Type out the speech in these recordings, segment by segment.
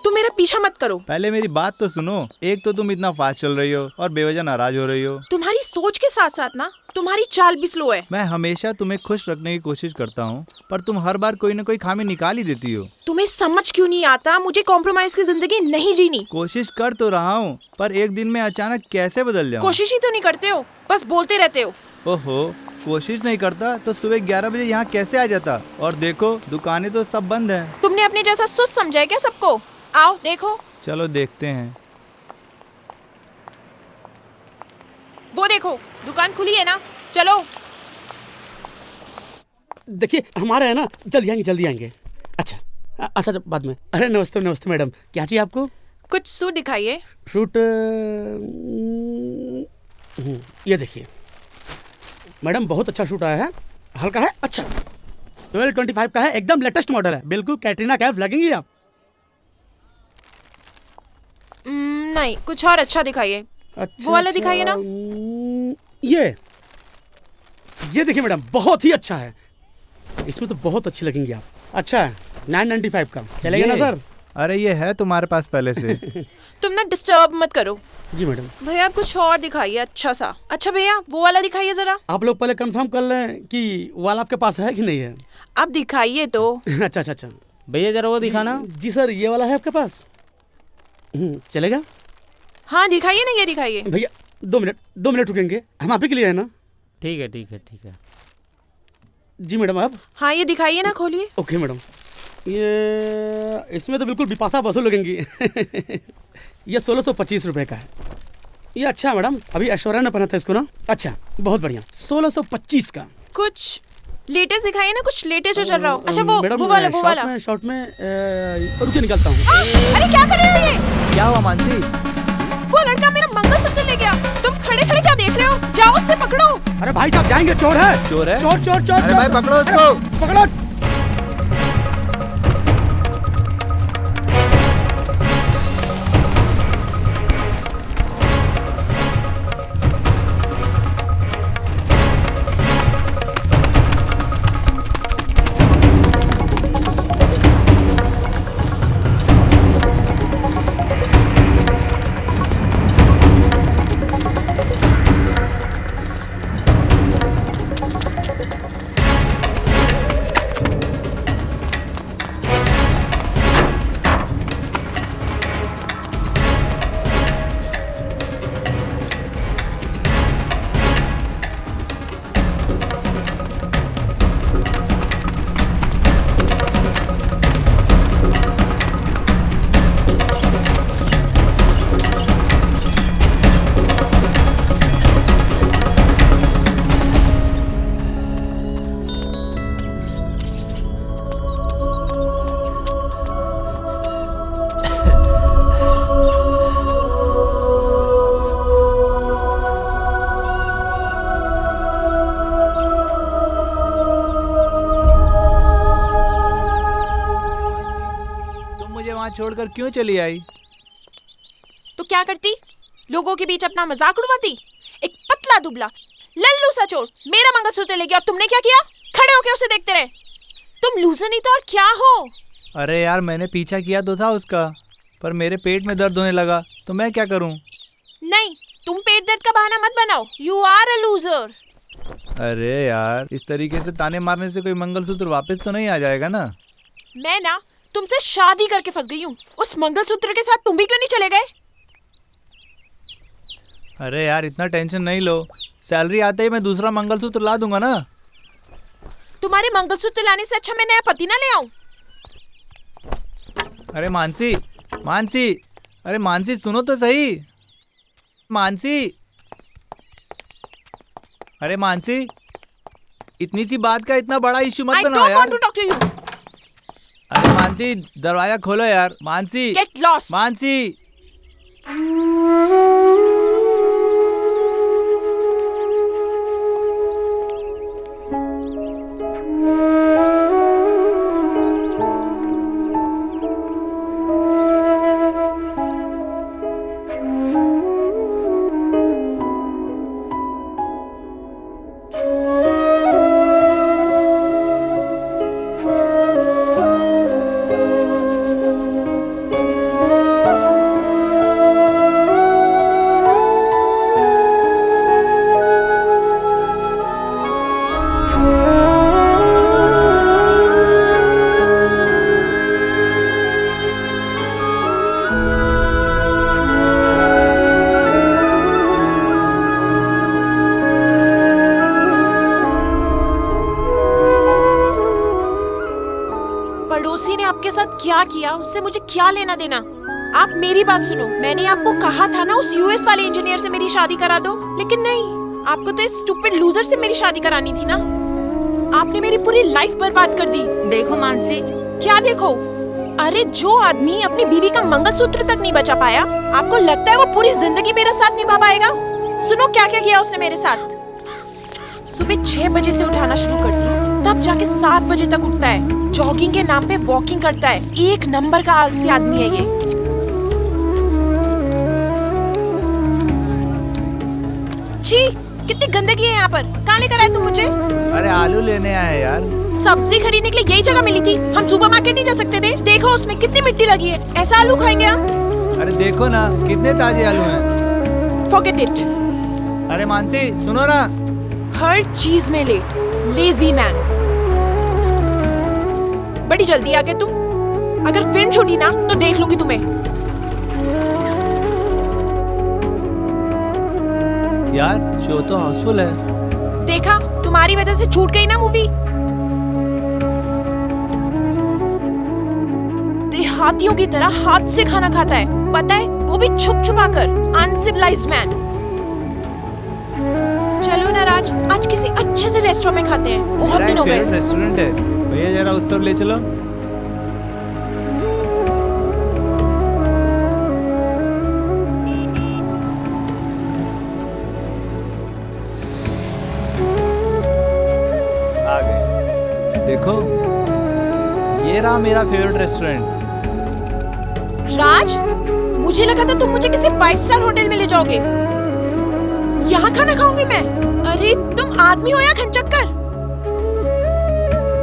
तुम मेरा पीछा मत करो। पहले मेरी बात तो सुनो। एक तो तुम इतना फास्ट चल रही हो और बेवजह नाराज हो रही हो। तुम्हारी सोच के साथ साथ ना तुम्हारी चाल भी स्लो है। मैं हमेशा तुम्हें खुश रखने की कोशिश करता हूँ, पर तुम हर बार कोई ना कोई खामी निकाल ही देती हो। तुम्हें समझ क्यों नहीं आता? मुझे कॉम्प्रोमाइज की जिंदगी नहीं जीनी। कोशिश कर तो रहा हूँ, पर एक दिन में अचानक कैसे बदल जाऊँ? कोशिश ही तो नहीं करते हो, बस बोलते रहते हो। ओहो, कोशिश नहीं करता तो सुबह 11 बजे यहाँ कैसे आ जाता? और देखो दुकानें तो सब बंद हैं। तुमने अपने जैसा सुस्त समझा है क्या सबको? आओ देखो। चलो देखते हैं। वो देखो, दुकान खुली है ना, चलो। देखिए हमारे है ना, जल्दी आएंगे। अच्छा बाद में। अरे नमस्ते नमस्ते मैडम, क्या चाहिए आपको? कुछ सूट दिखाइए। सूट ये देखिए मैडम, बहुत अच्छा सूट आया है, हल्का है, अच्छा 1225 का है, एकदम लेटेस्ट मॉडल है, बिल्कुल कैटरीना कैफ लगेंगी आप। नहीं, कुछ और अच्छा दिखाइए। अच्छा, वो वाला दिखाइए ना। ये देखिए मैडम, बहुत ही अच्छा है, इसमें तो बहुत अच्छी लगेंगी आप। अच्छा है, 995 का चलेगा ना सर? अरे ये है तुम्हारे पास पहले से। तुम ना डिस्टर्ब मत करो। जी मैडम। भैया कुछ और दिखाइए अच्छा सा। अच्छा भैया वो वाला दिखाइए जरा। आप लोग पहले कंफर्म कर लें कि वाला आपके पास है कि नहीं है। अब दिखाइए तो। अच्छा भैया जरा वो दिखाना। जी सर, ये वाला है आपके पास, चलेगा? हाँ दिखाइए ना, ये दिखाइए। भैया 2 मिनट रुकेंगे, हम आप ही के लिए है ना? ठीक है। जी मैडम आप। हाँ ये दिखाइए ना, खोलिए। ओके मैडम, ये इसमें तो बिल्कुल बिपाशा बसु लगेंगी। ये 1625 रुपए का है। ये अच्छा है मैडम, अभी ऐश्वर्या ने पहना था इसको ना। अच्छा बहुत बढ़िया, 1625 का। कुछ लेटेस्ट दिखाइए ना, कुछ लेटेस्ट जो चल रहा हो। अच्छा वो वाला। शॉर्ट में रुकिए निकालता हूँ। अरे क्या कर रहे हो ये? क्या हुआ मानसी? वो लड़का मेरा मंगलसूत्र ले गया। तुम खड़े खड़े क्या देख रहे हो? जाओ उससे पकड़ो। अरे भाई साहब जाएंगे, चोर है। चोर है? चोर। अरे भाई पकड़ो उसको। पकड़ो। छोड़कर क्यों चली आई? तो क्या करती? लोगों के बीच अपना मजाक उड़वाती? एक पतला दुबला लल्लू सा चोर मेरा मंगलसूत्र ले गया और तुमने क्या किया? खड़े होके उसे देखते रहे। तुम लूजर नहीं तो और क्या हो? अरे यार मैंने पीछा किया तो था उसका, पर मेरे पेट में दर्द होने लगा तो मैं क्या करूं? नहीं, तुम पेट दर्द का बहाना मत बनाओ। You are a loser. अरे यार इस तरीके से ताने मारने से कोई मंगलसूत्र वापस तो नहीं आ जाएगा ना? मैं ना तुमसे शादी करके फंस गई हूँ। उस मंगलसूत्र के साथ तुम भी क्यों नहीं चले गए? अरे यार इतना टेंशन नहीं लो, सैलरी आते ही मैं दूसरा मंगलसूत्र ला दूंगा ना। तुम्हारे मंगलसूत्र लाने से अच्छा मैं नया पति ना ले आऊं। अरे मानसी, अरे मानसी सुनो तो सही। मानसी, अरे मानसी, इतनी सी बात का इतना बड़ा इश्यू मत बनाओ यार। I don't want to talk to you. अरे मानसी दरवाजा खोलो यार। Mansi, Get lost. मानसी। किसी ने आपके साथ क्या किया उससे मुझे क्या लेना देना। आप मेरी बात सुनो, मैंने आपको कहा था ना उस यूएस वाले इंजीनियर से मेरी शादी करा दो, लेकिन नहीं, आपको तो इस स्टूपिड लूजर से मेरी शादी करानी थी ना। आपने मेरी पूरी लाइफ बर्बाद कर दी। देखो मानसी, क्या देखो? अरे जो आदमी अपनी बीवी का मंगलसूत्र तक नहीं बचा पाया, आपको लगता है वो पूरी जिंदगी मेरा साथ निभा पाएगा? सुनो क्या क्या किया उसने मेरे साथ। सुबह 6 बजे से उठाना शुरू करती हूँ, तब जाके 7 बजे तक उठता है। जॉगिंग के नाम पे वॉकिंग करता है। एक नंबर का आलसी आदमी है ये। छी, कितनी गंदगी है यहाँ पर। कहाँ लेकर आए तुम मुझे? अरे आलू लेने आए यार। सब्जी खरीदने के लिए यही जगह मिली थी। हम सुपरमार्केट नहीं जा सकते थे? देखो उसमें कितनी मिट्टी लगी है। ऐसा आलू खाएंगे हम? अरे देखो ना कितने ताजे आलू हैं। Forget it. अरे मानसी सुनो ना। हर चीज में लेट, लेजी मैन। बड़ी जल्दी आ गए तुम। अगर फिल्म छूटी ना तो देख लूंगी तुम्हें। यार शो तो हाउसफुल है। देखा, तुम्हारी वजह से छूट गई ना मूवी। देहातियों की तरह हाथ से खाना खाता है, पता है, वो भी छुप छुपा कर। Uncivilised man. चलो ना राज, आज किसी अच्छे से रेस्टोरेंट में खाते हैं, बहुत दिन हो गए। रेस्टोरेंट है भैया, जरा उस तरफ ले चलो। आ गए। देखो ये रहा मेरा फेवरेट रेस्टोरेंट। राज, मुझे लगा था तुम मुझे किसी 5 स्टार होटल में ले जाओगे। यहाँ खाना खाऊंगी मैं? अरे तुम आदमी हो या खंचक्कर?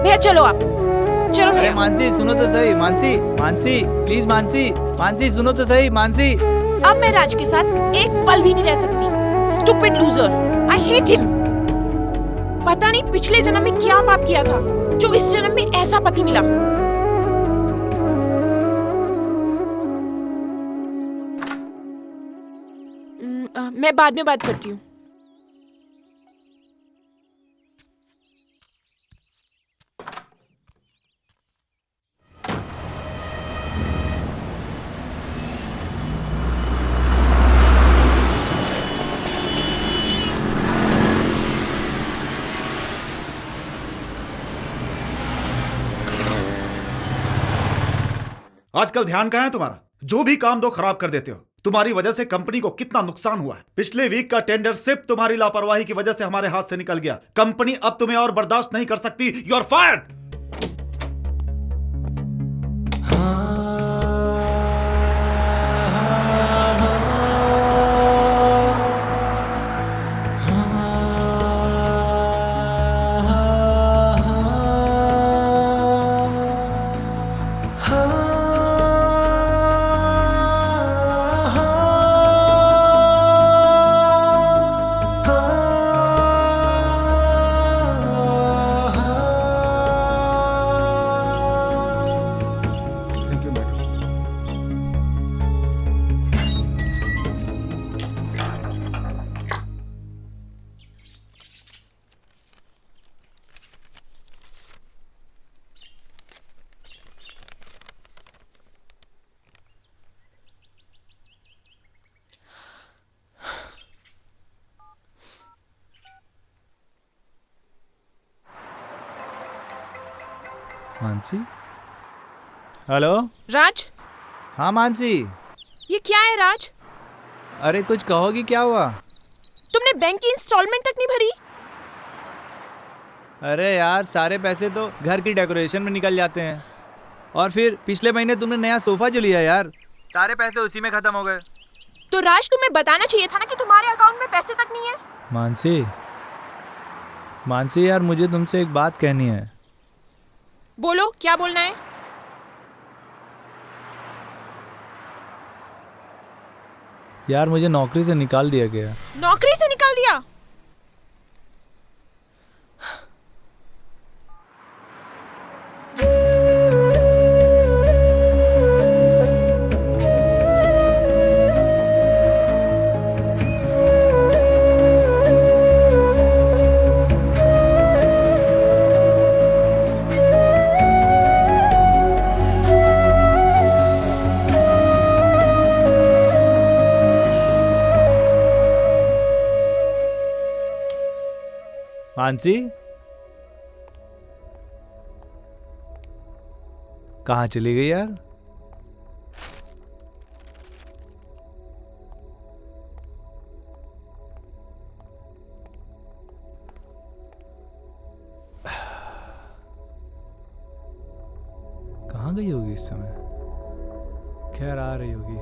भैया चलो आप, चलो अरे भैया। मानसी सुनो तो सही। मानसी मानसी प्लीज, मानसी मानसी सुनो तो सही। मानसी अब मैं राज के साथ एक पल भी नहीं रह सकती। Stupid loser, I hate him. पता नहीं पिछले जन्म में क्या पाप किया था जो इस जन्म में ऐसा पति मिला। मैं बाद में बात करती हूँ। आजकल ध्यान कहाँ है तुम्हारा? जो भी काम दो खराब कर देते हो। तुम्हारी वजह से कंपनी को कितना नुकसान हुआ है। पिछले वीक का टेंडर सिर्फ तुम्हारी लापरवाही की वजह से हमारे हाथ से निकल गया। कंपनी अब तुम्हें और बर्दाश्त नहीं कर सकती। You are fired. Mansi hello. Raj, हाँ मानसी। ये क्या है राज? अरे कुछ कहोगी? क्या हुआ? तुमने बैंक की इंस्टॉलमेंट तक नहीं भरी? अरे यार सारे पैसे तो घर की डेकोरेशन में निकल जाते हैं, और फिर पिछले महीने तुमने नया सोफा जो लिया यार, सारे पैसे उसी में खत्म हो गए। तो राज तुम्हें बताना चाहिए था ना कि तुम्हारे अकाउंट में पैसे तक नहीं है। मानसी मानसी यार, मुझे तुमसे एक बात कहनी है। बोलो, क्या बोलना है? यार मुझे नौकरी से निकाल दिया गया। नौकरी से निकाल दिया? मानसी, कहाँ चली गई यार? कहाँ गई होगी इस समय? खैर आ रही होगी।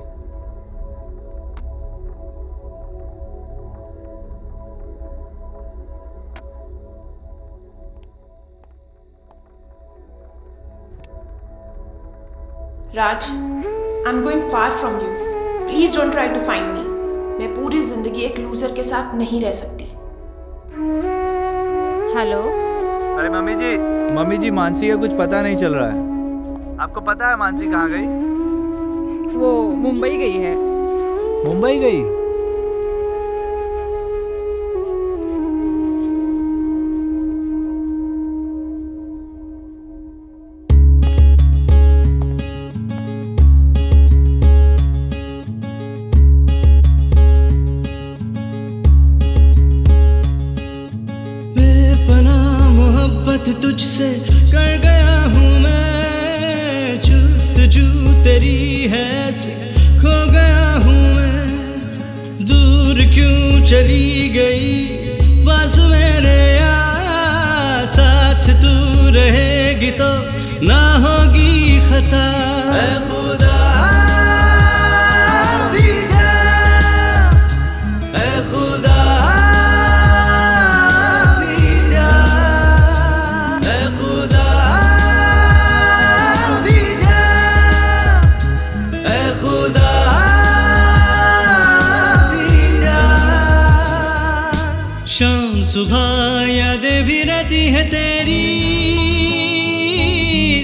Raj, I am going far from you. Please don't try to find me. मैं पूरी जिंदगी एक लूजर के साथ नहीं रह सकती। हेलो। अरे मम्मी जी मानसी का कुछ पता नहीं चल रहा है। आपको पता है मानसी कहाँ गई? वो मुंबई गई है। मुंबई गई? बेपनाह मोहब्बत तुझसे कर गया हूँ मैं, जुस्तजू तेरी है से खो गया हूँ मैं। दूर क्यों चली गई पास मेरे यार, साथ तू रहेगी तो ना होगी खता। ऐ खुदा भी जा, ऐ खुदा शाम सुबह यादें भी रहती है तेरी,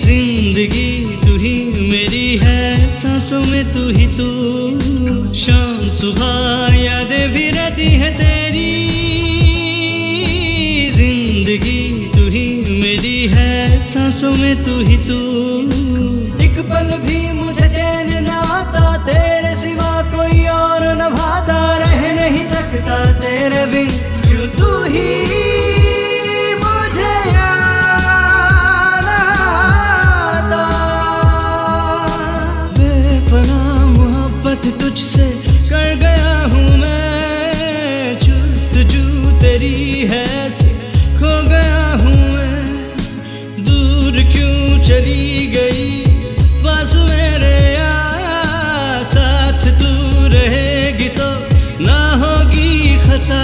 जिंदगी तू ही मेरी है, सांसों में तू ही तू। शाम सुबह यादें भी रहती है तेरी, जिंदगी तू ही मेरी है, सांसों में तू ही तू। एक पल भी मुझे चैन ना आता, तेरे सिवा कोई और न भाता, रह नहीं सकता तेरे बिन, क्यों तू ही मुझे याद आता। बेपनाह मोहब्बत तुझसे कर गया हूँ मैं, जुस्तजू तेरी है से खो गया हूँ मैं। दूर क्यों चली गई पास मेरे यार, साथ तू रहेगी तो ना होगी खता।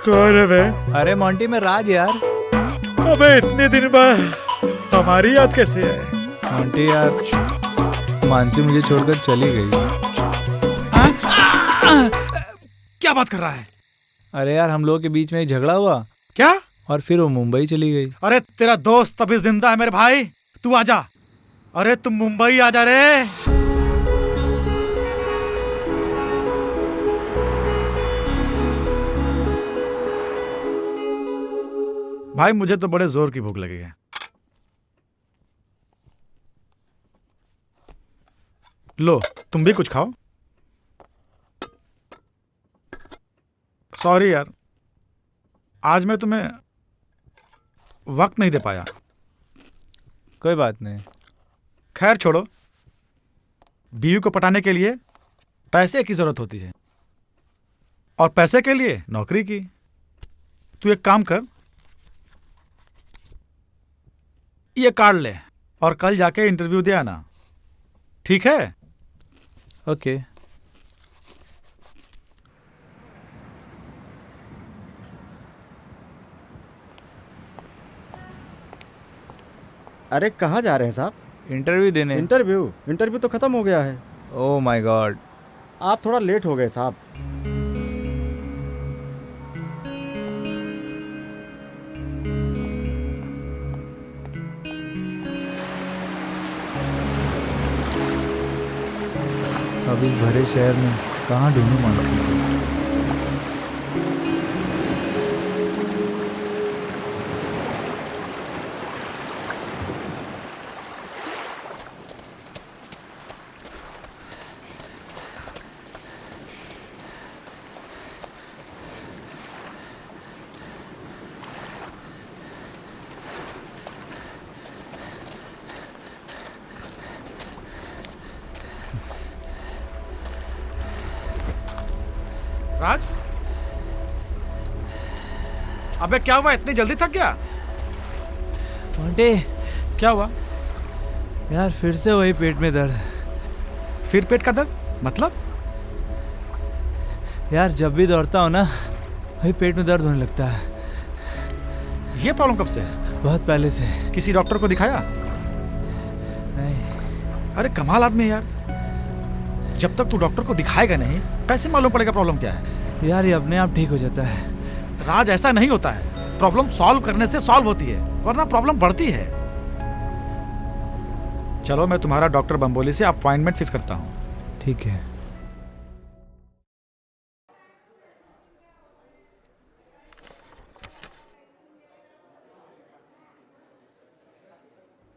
कौन है बे? अरे मोंटी में राज यार। अबे इतने दिन बाद हमारी याद कैसे है? मोंटी यार, मानसी मुझे छोड़कर चली गई। क्या बात कर रहा है? अरे यार हम लोगों के बीच में एक झगड़ा हुआ। क्या? और फिर वो मुंबई चली गई। अरे तेरा दोस्त अभी जिंदा है मेरे भाई, तू आजा। अरे तुम मुंबई आजा रे। भाई मुझे तो बड़े जोर की भूख लगी है। लो तुम भी कुछ खाओ। सॉरी यार, आज मैं तुम्हें वक्त नहीं दे पाया। कोई बात नहीं। खैर छोड़ो, बीवी को पटाने के लिए पैसे की जरूरत होती है, और पैसे के लिए नौकरी की। तू एक काम कर, ये कार्ड ले और कल जाके इंटरव्यू दे आना, ठीक है? ओके। अरे कहाँ जा रहे हैं साहब? इंटरव्यू देने। इंटरव्यू तो खत्म हो गया है। Oh my God. आप थोड़ा लेट हो गए साहब। अब इस भरे शहर में कहाँ ढूंढूं मानसी को? राज, अबे क्या हुआ? इतनी जल्दी थक गया? मोंटे, क्या हुआ? यार फिर से वही पेट में दर्द। फिर पेट का दर्द? मतलब? यार जब भी दौड़ता हूँ ना, वही पेट में दर्द होने लगता है। ये प्रॉब्लम कब से है? बहुत पहले से। किसी डॉक्टर को दिखाया? नहीं। अरे कमाल आदमी है यार, जब तक तू डॉक्टर को दिखाएगा नहीं कैसे मालूम पड़ेगा प्रॉब्लम क्या है? यार ये अपने आप ठीक हो जाता है। राज, ऐसा नहीं होता है। प्रॉब्लम सॉल्व करने से सॉल्व होती है, वरना प्रॉब्लम बढ़ती है। चलो मैं तुम्हारा डॉक्टर बम्बोली से अपॉइंटमेंट फिक्स करता हूँ। ठीक है।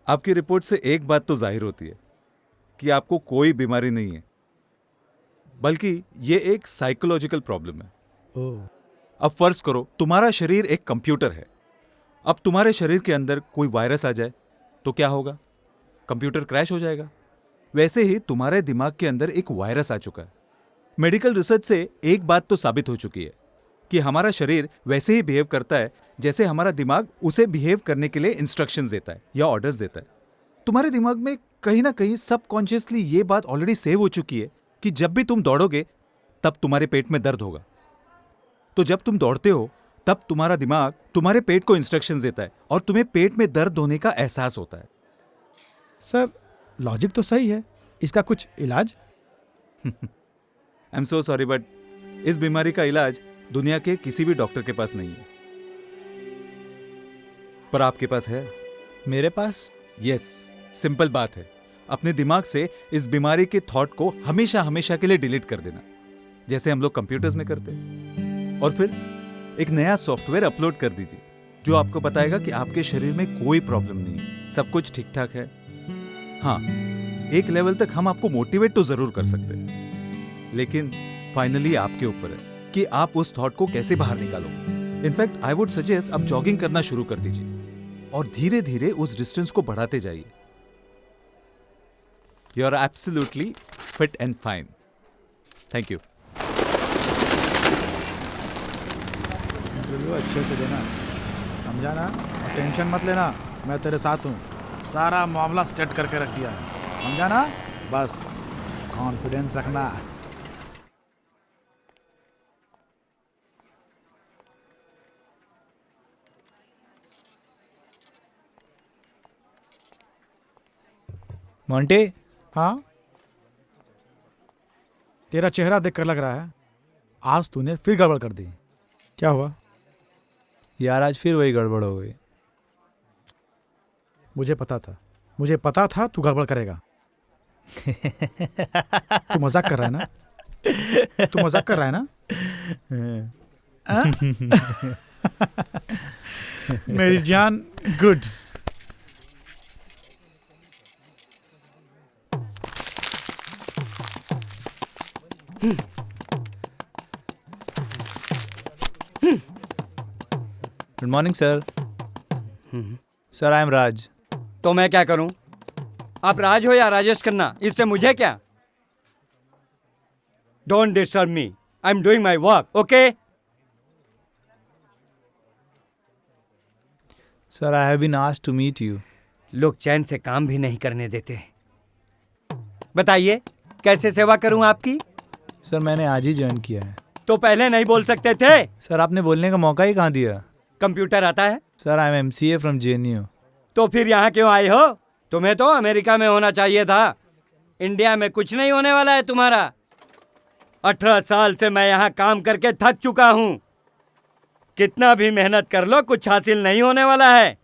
आपकी रिपोर्ट से एक बात तो जाहिर होती है कि आपको कोई बीमारी नहीं है, बल्कि ये एक साइकोलॉजिकल प्रॉब्लम है। अब फर्ज करो तुम्हारा शरीर एक कंप्यूटर है। अब तुम्हारे शरीर के अंदर कोई वायरस आ जाए तो क्या होगा? कंप्यूटर क्रैश हो जाएगा। वैसे ही तुम्हारे दिमाग के अंदर एक वायरस आ चुका है। मेडिकल रिसर्च से एक बात तो साबित हो चुकी है कि हमारा शरीर वैसे ही बिहेव करता है जैसे हमारा दिमाग उसे बिहेव करने के लिए इंस्ट्रक्शंस देता है या ऑर्डर्स देता है। तुम्हारे दिमाग में कहीं ना कहीं सबकॉन्शियसली ये बात ऑलरेडी सेव हो चुकी है कि जब भी तुम दौड़ोगे तब तुम्हारे पेट में दर्द होगा। तो जब तुम दौड़ते हो तब तुम्हारा दिमाग तुम्हारे पेट को इंस्ट्रक्शंस देता है और तुम्हें पेट में दर्द होने का एहसास होता है। सर लॉजिक तो सही है, इसका कुछ इलाज? I am so sorry but इस बीमारी का इलाज दुनिया के किसी भी डॉक्टर के पास नहीं है, पर आपके पास है। मेरे पास? यस, सिंपल बात है। अपने दिमाग से इस बीमारी के थॉट को हमेशा हमेशा के लिए डिलीट कर देना, जैसे हम लोग कंप्यूटर्स में करते हैं, और फिर एक नया सॉफ्टवेयर अपलोड कर दीजिए जो आपको बताएगा कि आपके शरीर में कोई प्रॉब्लम नहीं है, सब कुछ ठीक ठाक है। हाँ, एक लेवल तक हम आपको मोटिवेट तो जरूर कर सकते हैं, लेकिन फाइनली आपके ऊपर है कि आप उस थॉट को कैसे बाहर निकालोगे। इनफैक्ट आई वुड सजेस्ट आप जॉगिंग करना शुरू कर दीजिए और धीरे धीरे उस डिस्टेंस को बढ़ाते जाइए। You are absolutely fit and fine. Thank you. Interview अच्छे से देना, समझा ना? और टेंशन मत लेना, मैं तेरे साथ हूँ। सारा मामला सेट करके रख दिया है, समझा ना? बस कॉन्फिडेंस रखना। मोंटे, हाँ, तेरा चेहरा देखकर लग रहा है आज तूने फिर गड़बड़ कर दी। क्या हुआ? यार आज फिर वही गड़बड़ हो गई। मुझे पता था तू गड़बड़ करेगा। तू मजाक कर रहा है ना? तू मजाक कर रहा है ना? मेरी जान, good. Good morning sir. Sir I am Raj. तो मैं क्या करूं? आप राज हो या राजेश खन्ना, इससे मुझे क्या? Don't disturb me. I'm doing my work, okay? Sir, I have been asked to meet you. लोग चैन से काम भी नहीं करने देते। बताइए, कैसे सेवा करूं आपकी? सर, मैंने आज ही ज्वाइन किया है। तो पहले नहीं बोल सकते थे? सर, आपने बोलने का मौका ही कहाँ दिया? कंप्यूटर आता है? Sir, I M MCA from JNU। तो फिर यहाँ क्यों आए हो? तुम्हें तो अमेरिका में होना चाहिए था। इंडिया में कुछ नहीं होने वाला है तुम्हारा। 18 साल से मैं यहाँ काम करके थक चुका हूँ। कितना भी मेहनत कर लो, कुछ हासिल नहीं होने वाला है।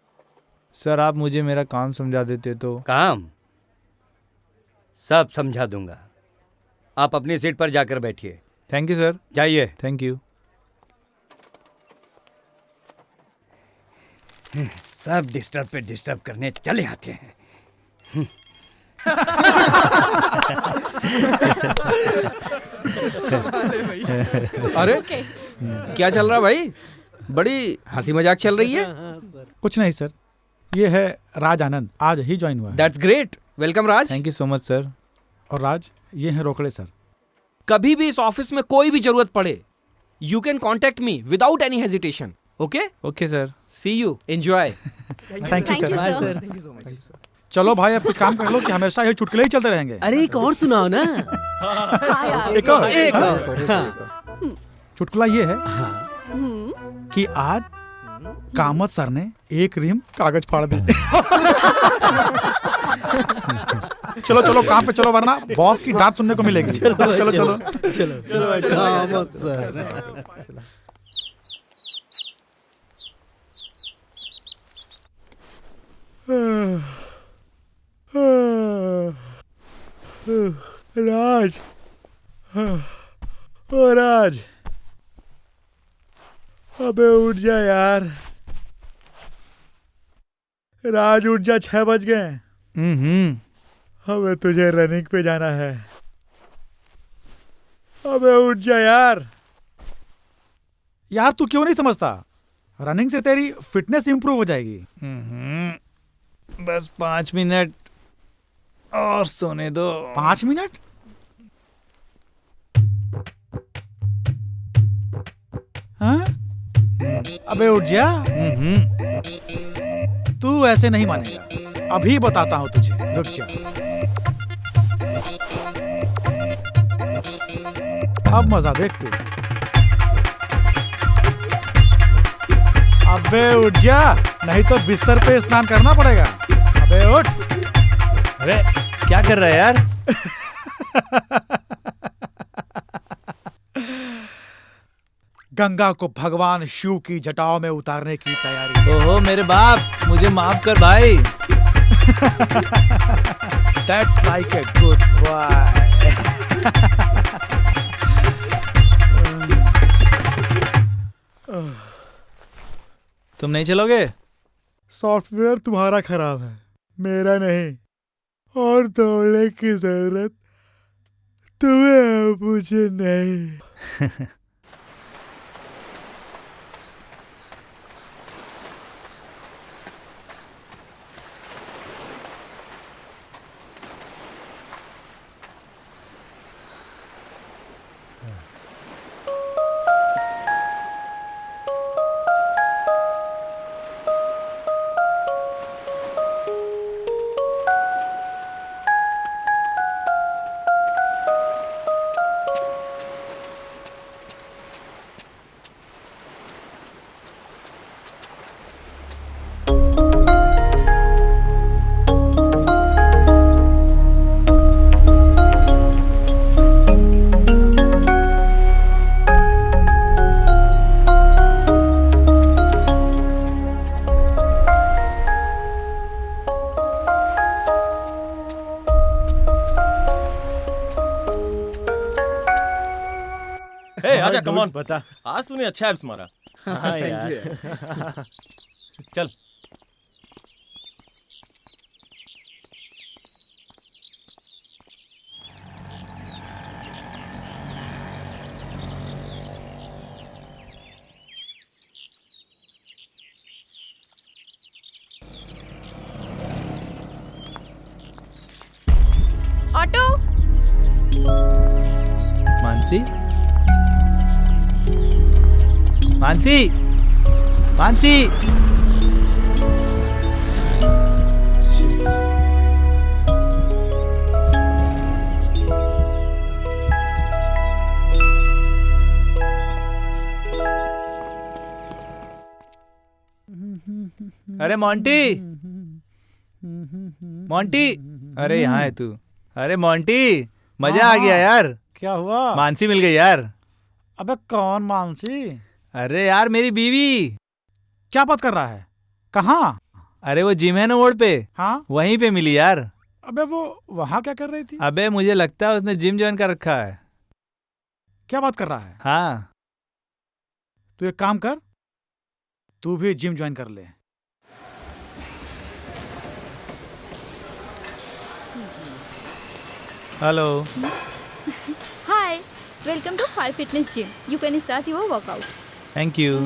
सर, आप मुझे मेरा काम समझा देते तो। काम सब समझा दूंगा। आप अपनी सीट पर जाकर बैठिए। Thank you sir. जाइए। Thank you. सब डिस्टर्ब पे डिस्टर्ब करने चले आते हैं। अरे क्या चल रहा भाई? बड़ी हंसी मजाक चल रही है। कुछ नहीं सर, ये है राज आनंद, आज ही ज्वाइन हुआ है। That's great, welcome Raj. Thank you so much sir. और राज, ये हैं रोकड़े सर। कभी भी इस ऑफिस में कोई भी जरूरत पड़े, you can contact me without any hesitation. Okay okay sir. See you, enjoy. Thank you sir. चलो भाई, अब कुछ काम कर लो कि हमेशा ये चुटकुले ही चलते रहेंगे। अरे एक और सुनाओ ना। एक और चुटकुला ये है कि आज कामत सर ने एक रीम कागज फाड़ दी। चलो चलो काम पे चलो, वरना बॉस की डांट सुनने को मिलेगी। चलो चलो चलो चलो चलो कामत सर। राज, ओ राज, अबे उठ जा यार। राज उठ जा, 6 बज गए। अबे तुझे रनिंग पे जाना है। अबे उठ जा यार। यार तू क्यों नहीं समझता? रनिंग से तेरी फिटनेस इंप्रूव हो जाएगी। बस 5 मिनट और सोने दो। 5 मिनट? हाँ? अबे उठ जा। तू ऐसे नहीं मानेगा, अभी बताता हूं तुझे, रुक जा। अब मजा देख तू। अबे उठ जा, नहीं तो बिस्तर पे स्नान करना पड़ेगा। अबे उठ। अरे क्या कर रहा है यार? गंगा को भगवान शिव की जटाओं में उतारने की तैयारी। ओहो मेरे बाप, मुझे माफ कर भाई। That's like a good boy. तुम नहीं चलोगे? सॉफ्टवेयर तुम्हारा खराब है, मेरा नहीं। और दौड़ने की जरूरत तुम्हें, मुझे नहीं। आजा कम ऑन, बता। आज तूने अच्छा एब्स मारा। हाँ यार। चल। ऑटो। मानसी मानसी मानसी अरे मोंटी मोंटी अरे यहाँ है तू। अरे मोंटी मजा आ गया यार। क्या हुआ? मानसी मिल गई यार। अबे कौन मानसी? अरे यार मेरी बीवी। क्या बात कर रहा है? कहाँ? अरे वो जिम है ना मोड़ पे। हाँ वहीं पे मिली यार। अबे वो वहाँ क्या कर रही थी? अबे मुझे लगता है उसने जिम ज्वाइन कर रखा है। क्या बात कर रहा है? हाँ तू एक काम कर, तू भी जिम ज्वाइन कर ले। Hello. Hi, welcome to 5 Fitness Gym. You can start your workout. Thank you.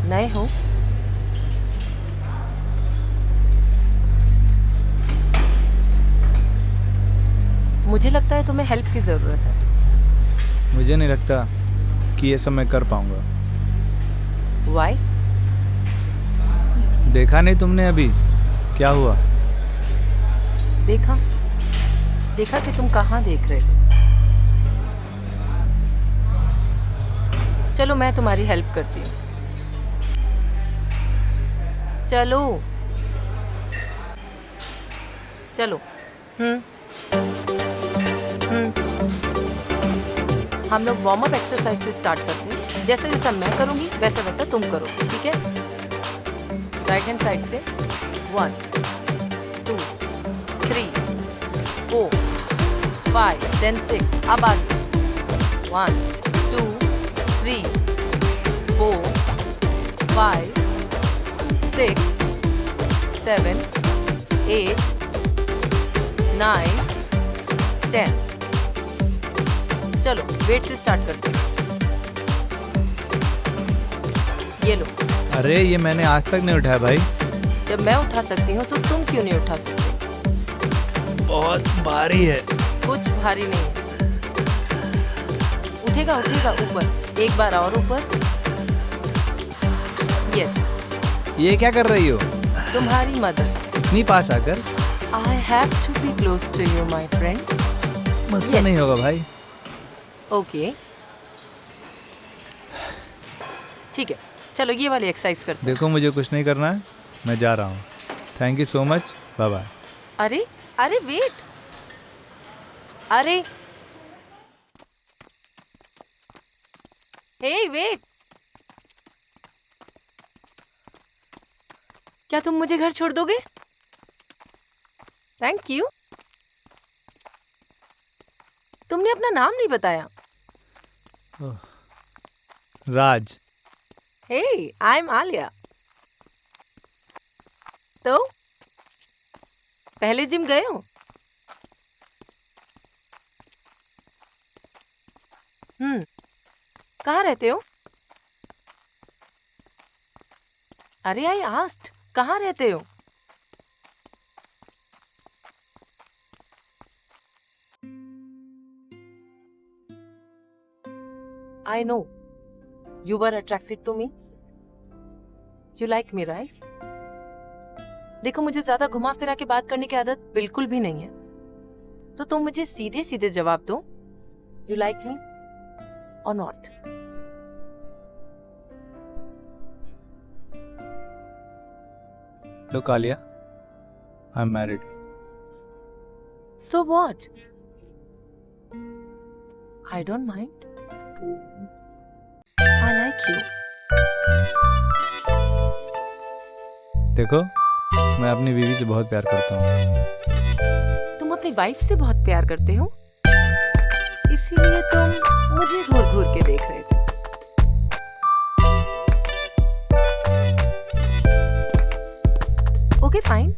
नए हो? मुझे लगता है तुम्हें हेल्प की जरूरत है। मुझे नहीं लगता कि ये सब मैं कर पाऊंगा। Why? देखा नहीं तुमने अभी क्या हुआ? देखा कि तुम कहाँ देख रहे थे। चलो मैं तुम्हारी हेल्प करती हूँ। चलो चलो। हम लोग वार्म अप एक्सरसाइज से स्टार्ट करते हैं। जैसे जैसा मैं करूँगी वैसा वैसा तुम करो, ठीक है? राइट हैंड साइड से 1 2 3 4 5 देन 6। अब आगे 1 2 3 4 5 6 7 8 9 10। चलो वेट से स्टार्ट करते हैं। ये लो। अरे ये मैंने आज तक नहीं उठाया भाई। जब मैं उठा सकती हूँ तो तुम क्यों नहीं उठा सकते? बहुत भारी है। कुछ भारी नहीं है। उठेगा उठेगा ऊपर। एक बार और ऊपर। यस। ये क्या कर रही हो? तुम्हारी मदद। इतनी पास आकर? I have to be close to you, my friend. मुझसे नहीं होगा भाई। ओके ठीक है, चलो ये वाली एक्सरसाइज करते हैं। देखो मुझे कुछ नहीं करना है, मैं जा रहा हूँ। Thank you so much, bye bye. अरे अरे वेट, अरे हे वेट, क्या तुम मुझे घर छोड़ दोगे? Thank you. तुमने अपना नाम नहीं बताया। राज। हे, आई एम आलिया। तो पहले जिम गए हो? कहाँ रहते हो? अरे आई आस्क्ड, कहाँ रहते हो? I know you were attracted to me. You like me, right? देखो, मुझे ज्यादा घुमा फिरा के बात करने की आदत बिल्कुल भी नहीं है, तो तुम मुझे सीधे सीधे जवाब दो, You like me or not? Look, Alia, I'm married. So what? I don't mind. I like you. देखो, मैं अपनी बीवी से बहुत प्यार करता हूँ। तुम अपनी वाइफ से बहुत प्यार करते हो, इसीलिए तुम मुझे घूर घूर के देख रहे थे। ओके फाइन,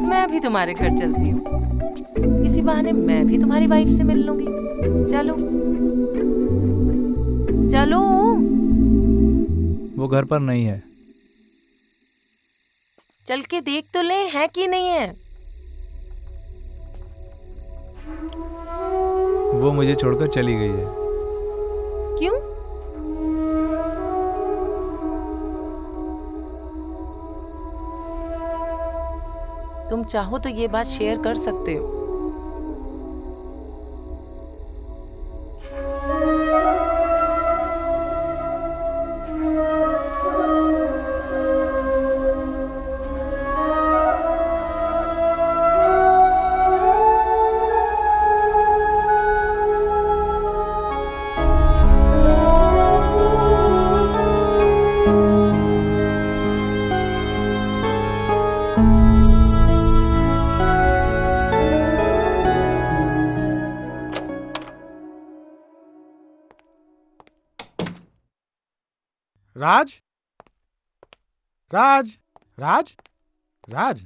मैं भी तुम्हारे घर चलती हूँ, इसी बहाने मैं भी तुम्हारी वाइफ से मिल लूंगी। चलो चलो। वो घर पर नहीं है। चल के देख तो ले, है कि नहीं है। वो मुझे छोड़कर चली गई है। क्यों? तुम चाहो तो ये बात शेयर कर सकते हो। राज, राज, राज, राज।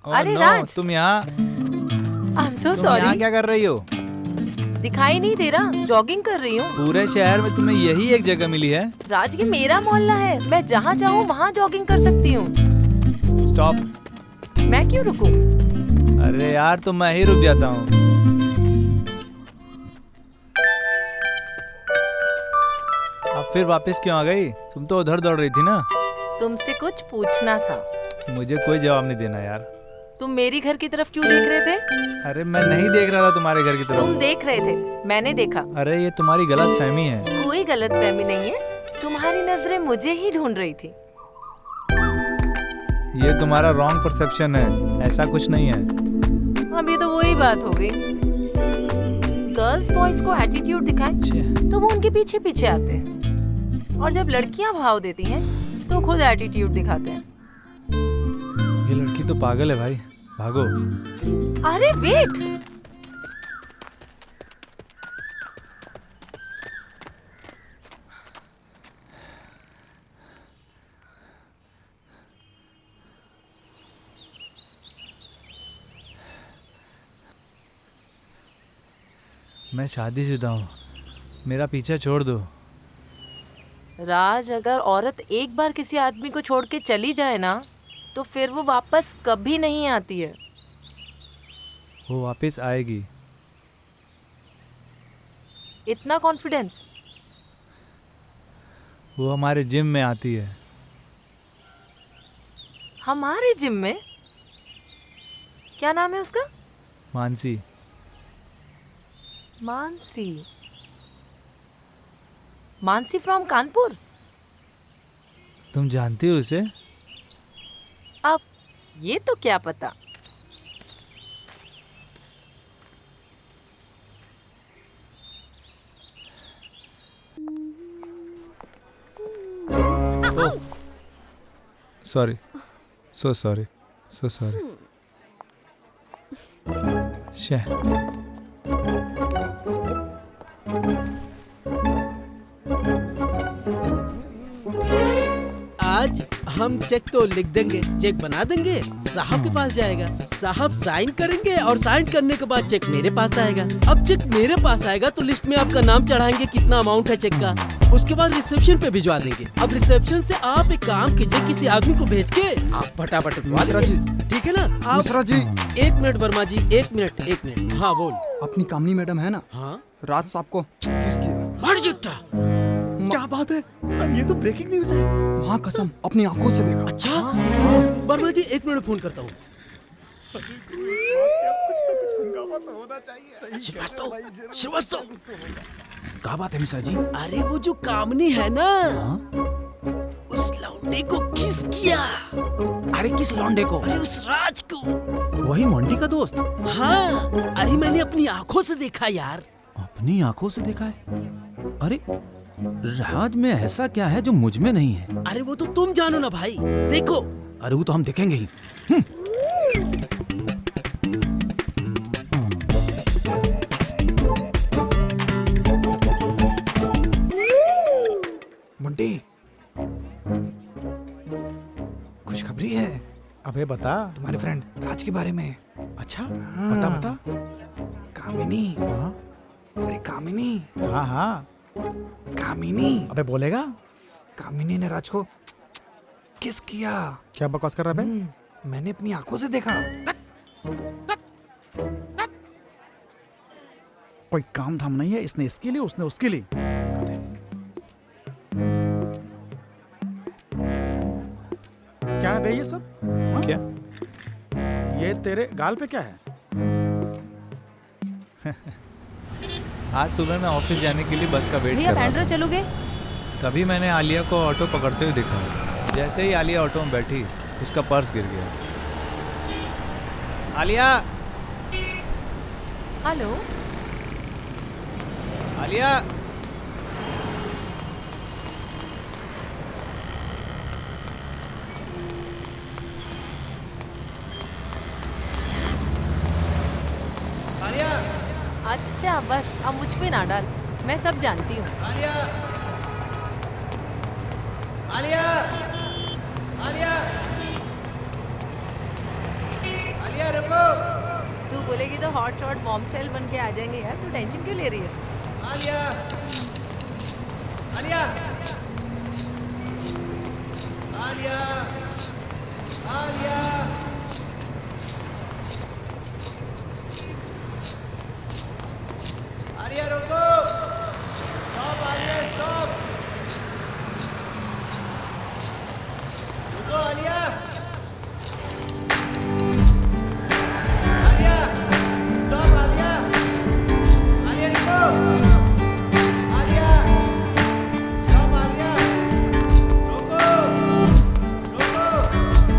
अरे राज, तुम यहाँ? आई एम सो तुम सॉरी। यहाँ क्या कर रही हो? दिखाई नहीं दे रहा, जॉगिंग कर रही हूँ। पूरे शहर में तुम्हें यही एक जगह मिली है? राज, ये मेरा मोहल्ला है, मैं जहाँ चाहूँ वहाँ जॉगिंग कर सकती हूँ। स्टॉप। मैं क्यों रुकूं? अरे यार, तो मैं ही रुक जाता हूँ। अब फिर वापस क्यों आ गई? तुम तो उधर दौड़ रही थी ना। तुमसे कुछ पूछना था। मुझे कोई जवाब नहीं देना यार। तुम मेरी घर की तरफ क्यों देख रहे थे? अरे मैं नहीं देख रहा था तुम्हारे घर की तरफ। तुम देख रहे थे, मैंने देखा। अरे ये तुम्हारी गलत फहमी है। कोई गलत फहमी नहीं है, तुम्हारी नजरें मुझे ही ढूंढ रही थी। ये तुम्हारा रॉन्ग परसेप्शन है, ऐसा कुछ नहीं है। अभी तो वही बात हो गई। गर्ल्स बॉयज को एटीट्यूड दिखाएं तो वो उनके पीछे पीछे आते हैं, और जब लड़कियां भाव देती हैं तो खुद एटीट्यूड दिखाते हैं। ये लड़की तो पागल है भाई, भागो। अरे वेट, मैं शादीशुदा हूँ, मेरा पीछा छोड़ दो। राज, अगर औरत एक बार किसी आदमी को छोड़ के चली जाए ना, तो फिर वो वापस कभी नहीं आती है। वो वापस आएगी, इतना कॉन्फिडेंस? वो हमारे जिम में आती है। हमारे जिम में? क्या नाम है उसका? मानसी। मानसी? मानसी फ्रॉम कानपुर? तुम जानती हो उसे? अब ये तो क्या पता। Sorry, so sorry, so sorry. शे। आज हम चेक तो लिख देंगे, चेक बना देंगे, साहब के पास जाएगा, साहब साइन करेंगे और साइन करने के बाद चेक मेरे पास आएगा। अब चेक मेरे पास आएगा तो लिस्ट में आपका नाम चढ़ाएंगे कितना अमाउंट है चेक का, उसके बाद रिसेप्शन पे भिजवा देंगे। अब रिसेप्शन से आप एक काम कीजिए, किसी आदमी को भेज के आप फटाफट मिश्रा जी, ठीक है ना? आप मिश्रा जी। 1 मिनट वर्मा जी, 1 मिनट। हाँ बोल। अपनी कामनी मैडम है ना? हाँ। रात साहब को किस किया? मर जिट्टा। क्या बात है? ये तो ब्रेकिंग न्यूज है। हाँ कसम, अपनी आंखों से देखा। अच्छा? वर्मा जी 1 मिनट फोन करता हूँ। कुछ हंगामा तो होना चाहिए। श्रीवास्तव, क्या बात है मिश्रा जी? अरे वो जो कामनी है ना, उस लौंडे को किस किया। अरे किस लौंडे को? अरे उस राज को। वही मोंटी का दोस्त? हाँ, अरे मैंने अपनी आंखों से देखा यार। अपनी आंखों से देखा है? अरे राज में ऐसा क्या है जो मुझ में नहीं है? अरे वो तो तुम जानो ना भाई, देखो। अरे वो तो हम देखेंगे ही। मुंटी, खुशखबरी है। अबे बता। तुम्हारे फ्रेंड राज के बारे में। अच्छा, हाँ। बता बता। कामिनी। हाँ। अरे कामिनी। हाँ हाँ। कामिनी। अबे बोलेगा? कामिनी ने राज को किस किया। क्या बकवास कर रहा है? मैंने अपनी आंखों से देखा। कोई काम धाम नहीं है, इसने इसके लिए, उसने उसके लिए। क्या है बे ये सब? हाँ? क्या? ये तेरे गाल पे क्या है? आज सुबह मैं ऑफिस जाने के लिए बस का वेट भैया कर रहा बैंड्रा चलोगे? तभी मैंने आलिया को ऑटो पकड़ते हुए देखा। जैसे ही आलिया ऑटो में बैठी, उसका पर्स गिर गया। आलिया! हेलो आलिया! अच्छा बस अब मुझ पे ना डाल, मैं सब जानती हूँ। आलिया! आलिया! आलिया! आलिया रुको! तू बोलेगी तो हॉट शॉट बॉम्बशेल बन के आ जाएंगे यार, तू टेंशन क्यों ले रही है? आलिया! आलिया! आलिया! आलिया! आलिया रुको! Stop Alia stop! रुको आलिया! आलिया! स्टॉप आलिया! आलिया रुको! आलिया! स्टॉप आलिया! रुको! रुको!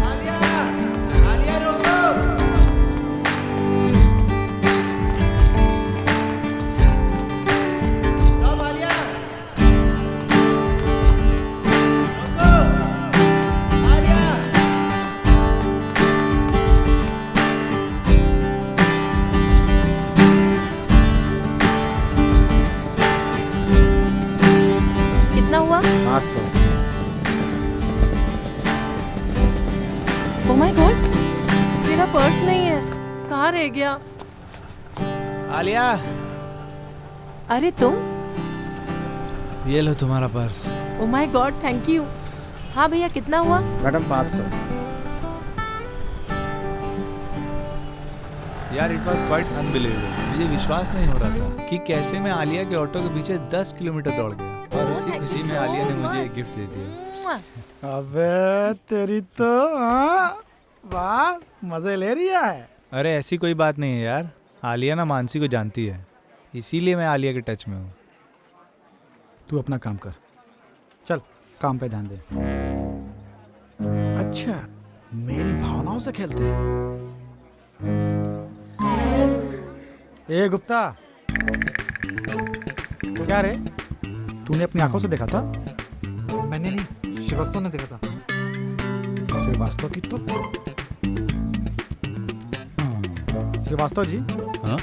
आलिया! आलिया रुको! स्टॉप आलिया! रुको! आलिया! कितना हुआ? 800। ओह माय गॉड, तेरा पर्स नहीं है, कहाँ रह गया? आलिया! अरे तुम? ये लो तुम्हारा purse. Oh my God, thank you. हाँ भैया कितना हुआ? मैडम 500। यार इट वॉज क्वाइट अनबिलीवेबल। मुझे विश्वास नहीं हो रहा था कि कैसे मैं आलिया के ऑटो के पीछे 10 किलोमीटर दौड़ गया और उसी खुशी में आलिया ने मुझे एक गिफ्ट दे दिया। अबे तेरी तो वाह, मजे ले रही है। अरे ऐसी कोई बात नहीं है यार, आलिया ना मानसी को जानती है, इसीलिए मैं आलिया के टच में हूँ। तू अपना काम कर, चल काम पे ध्यान दे। अच्छा, मेरी भावनाओं से खेलते हैं। ए गुप्ता, क्या रे, तूने अपनी आंखों से देखा था? मैंने नहीं, श्रीवास्तव ने देखा था। श्रीवास्तव की तो श्रीवास्तव जी, हाँ?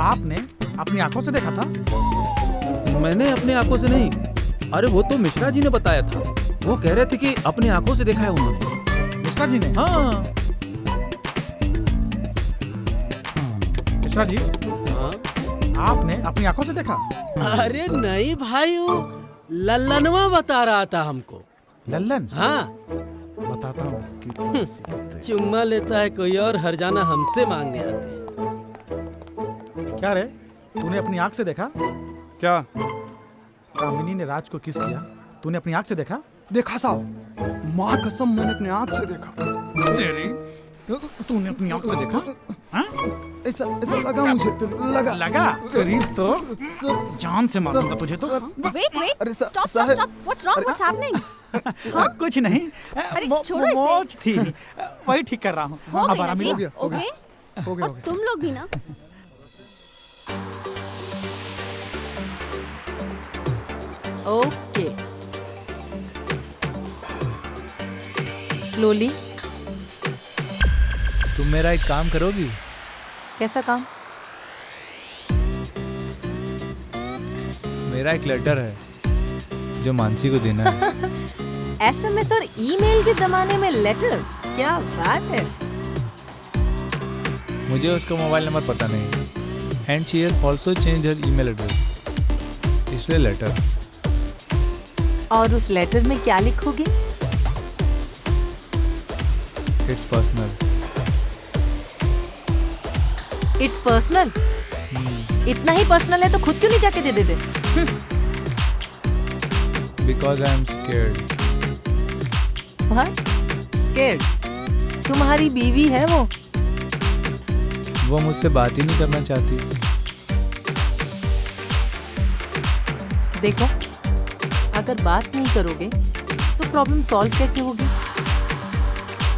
आपने अपनी आंखों से देखा था? मैंने अपनी आंखों से नहीं, अरे वो तो मिश्रा जी ने बताया था। वो कह रहे थे कि अपनी आंखों से देखा है उन्होंने। मिश्रा जी ने? हाँ। मिश्रा जी, हाँ? आपने अपनी आंखों से देखा? अरे नहीं भाई, वो लल्लनवा बता रहा था हमको। लल्लन? हाँ, बताता हूँ उसकी। चुम्मा लेता है कोई और, हरजाना हमसे मांगने आते हैं। क्या रे, तूने अपनी आंख से देखा? क्या? कामिनी ने राज को किस किया, तूने अपनी आंख से देखा? देखा साहब, माँ कसम मैंने अपनी आंख से देखा। तेरी, तूने अपनी आंख से देखा? ऐसा लगा मुझे, लगा? तेरी तो जान से मारूंगा तुझे तो। Wait, stop. What's wrong? What's happening? कुछ नहीं, अरे छोड़ो इसे। मोच थी, वही ठीक कर रहा हूँ। अब आराम मिल गया। ओके, और तुम लोग भी ना। Okay, slowly. तुम मेरा एक काम करोगी? कैसा काम? मेरा एक लेटर है जो मानसी को देना है। एसएमएस और ईमेल के जमाने में लेटर, क्या बात है। मुझे उसका मोबाइल नंबर पता नहीं, and she has also change her email address, इसलिए लेटर। और उस लेटर में क्या लिखोगे? It's personal. It's personal? इतना ही पर्सनल है तो खुद क्यों नहीं जाके दे देते? Because I am scared. What? Scared? तुम्हारी बीवी है वो मुझसे बात ही नहीं करना चाहती। देखो, अगर बात नहीं करोगे तो प्रॉब्लम सॉल्व कैसे होगी?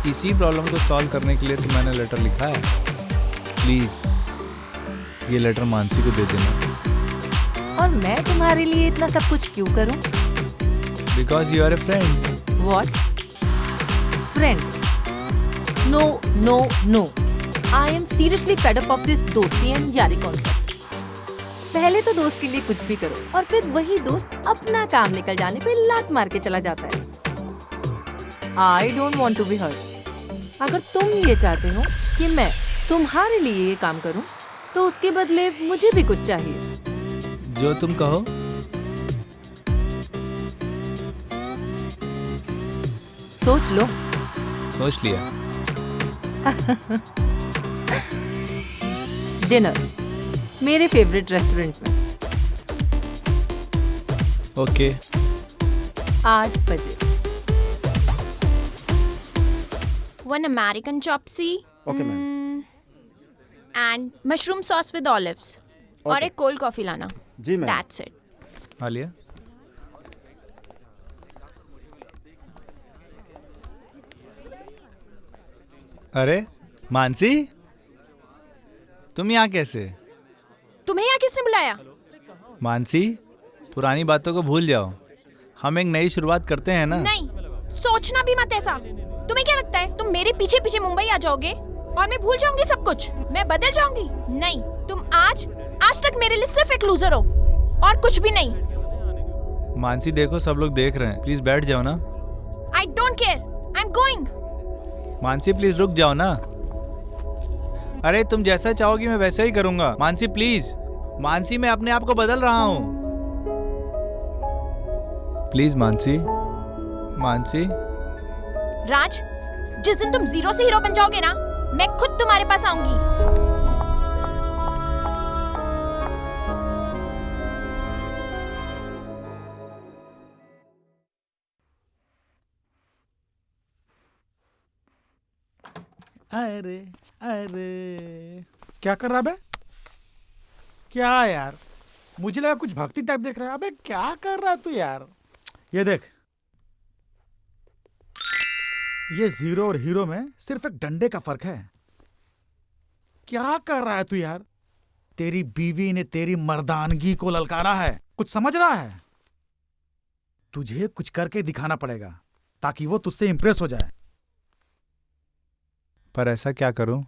इसी प्रॉब्लम को सॉल्व करने के लिए तो मैंने लेटर लिखा है। प्लीज ये लेटर मानसी को दे देना। और मैं तुम्हारे लिए इतना सब कुछ क्यों करूं? Because you are a friend. What? Friend? No no no, I am seriously fed up of this दोस्ती एंड यारी कॉन्सेप्ट। पहले तो दोस्त के लिए कुछ भी करो और फिर वही दोस्त अपना काम निकल जाने पे लात मार के चला जाता है। I don't want to be hurt. अगर तुम ये चाहते हो कि मैं तुम्हारे लिए ये काम करूं, तो उसके बदले मुझे भी कुछ चाहिए। जो तुम कहो। सोच लो। सोच लिया। डिनर मेरे फेवरेट रेस्टोरेंट में। ओके। 8 बजे। One American chopsy. Okay, ma'am. And mushroom sauce with olives. और एक कोल्ड कॉफी लाना। जी मैम। That's it. आलिया। अरे मानसी, तुम यहाँ कैसे? तुम्हें यहाँ किसने बुलाया? मानसी, पुरानी बातों को भूल जाओ, हम एक नई शुरुआत करते हैं ना। नहीं, सोचना भी मत ऐसा। तुम्हें क्या लगता है तुम मेरे पीछे पीछे मुंबई आ जाओगे और मैं भूल जाऊंगी सब कुछ? मैं बदल जाऊंगी? नहीं, तुम आज तक मेरे लिए सिर्फ एक लूजर हो और कुछ भी नहीं। मानसी देखो, सब लोग देख रहे हैं, प्लीज बैठ जाओ ना। I don't care, I am going. Mansi please रुक जाओ ना। अरे तुम जैसा चाहोगी मैं वैसा ही करूंगा। मानसी प्लीज। मानसी मैं अपने आप को बदल रहा हूँ। प्लीज मानसी। मानसी। राज, जिस दिन तुम जीरो से हीरो बन जाओगे ना, मैं खुद तुम्हारे पास आऊंगी। अरे अरे क्या कर रहा बे? क्या यार, मुझे लगा कुछ भक्ति टाइप देख रहा है। अबे क्या कर रहा है तू यार? ये देख, ये जीरो और हीरो में सिर्फ एक डंडे का फर्क है। क्या कर रहा है तू यार? तेरी बीवी ने तेरी मर्दानगी को ललकारा है, कुछ समझ रहा है? तुझे कुछ करके दिखाना पड़ेगा ताकि वो तुझसे इंप्रेस हो जाए। पर ऐसा क्या करूं?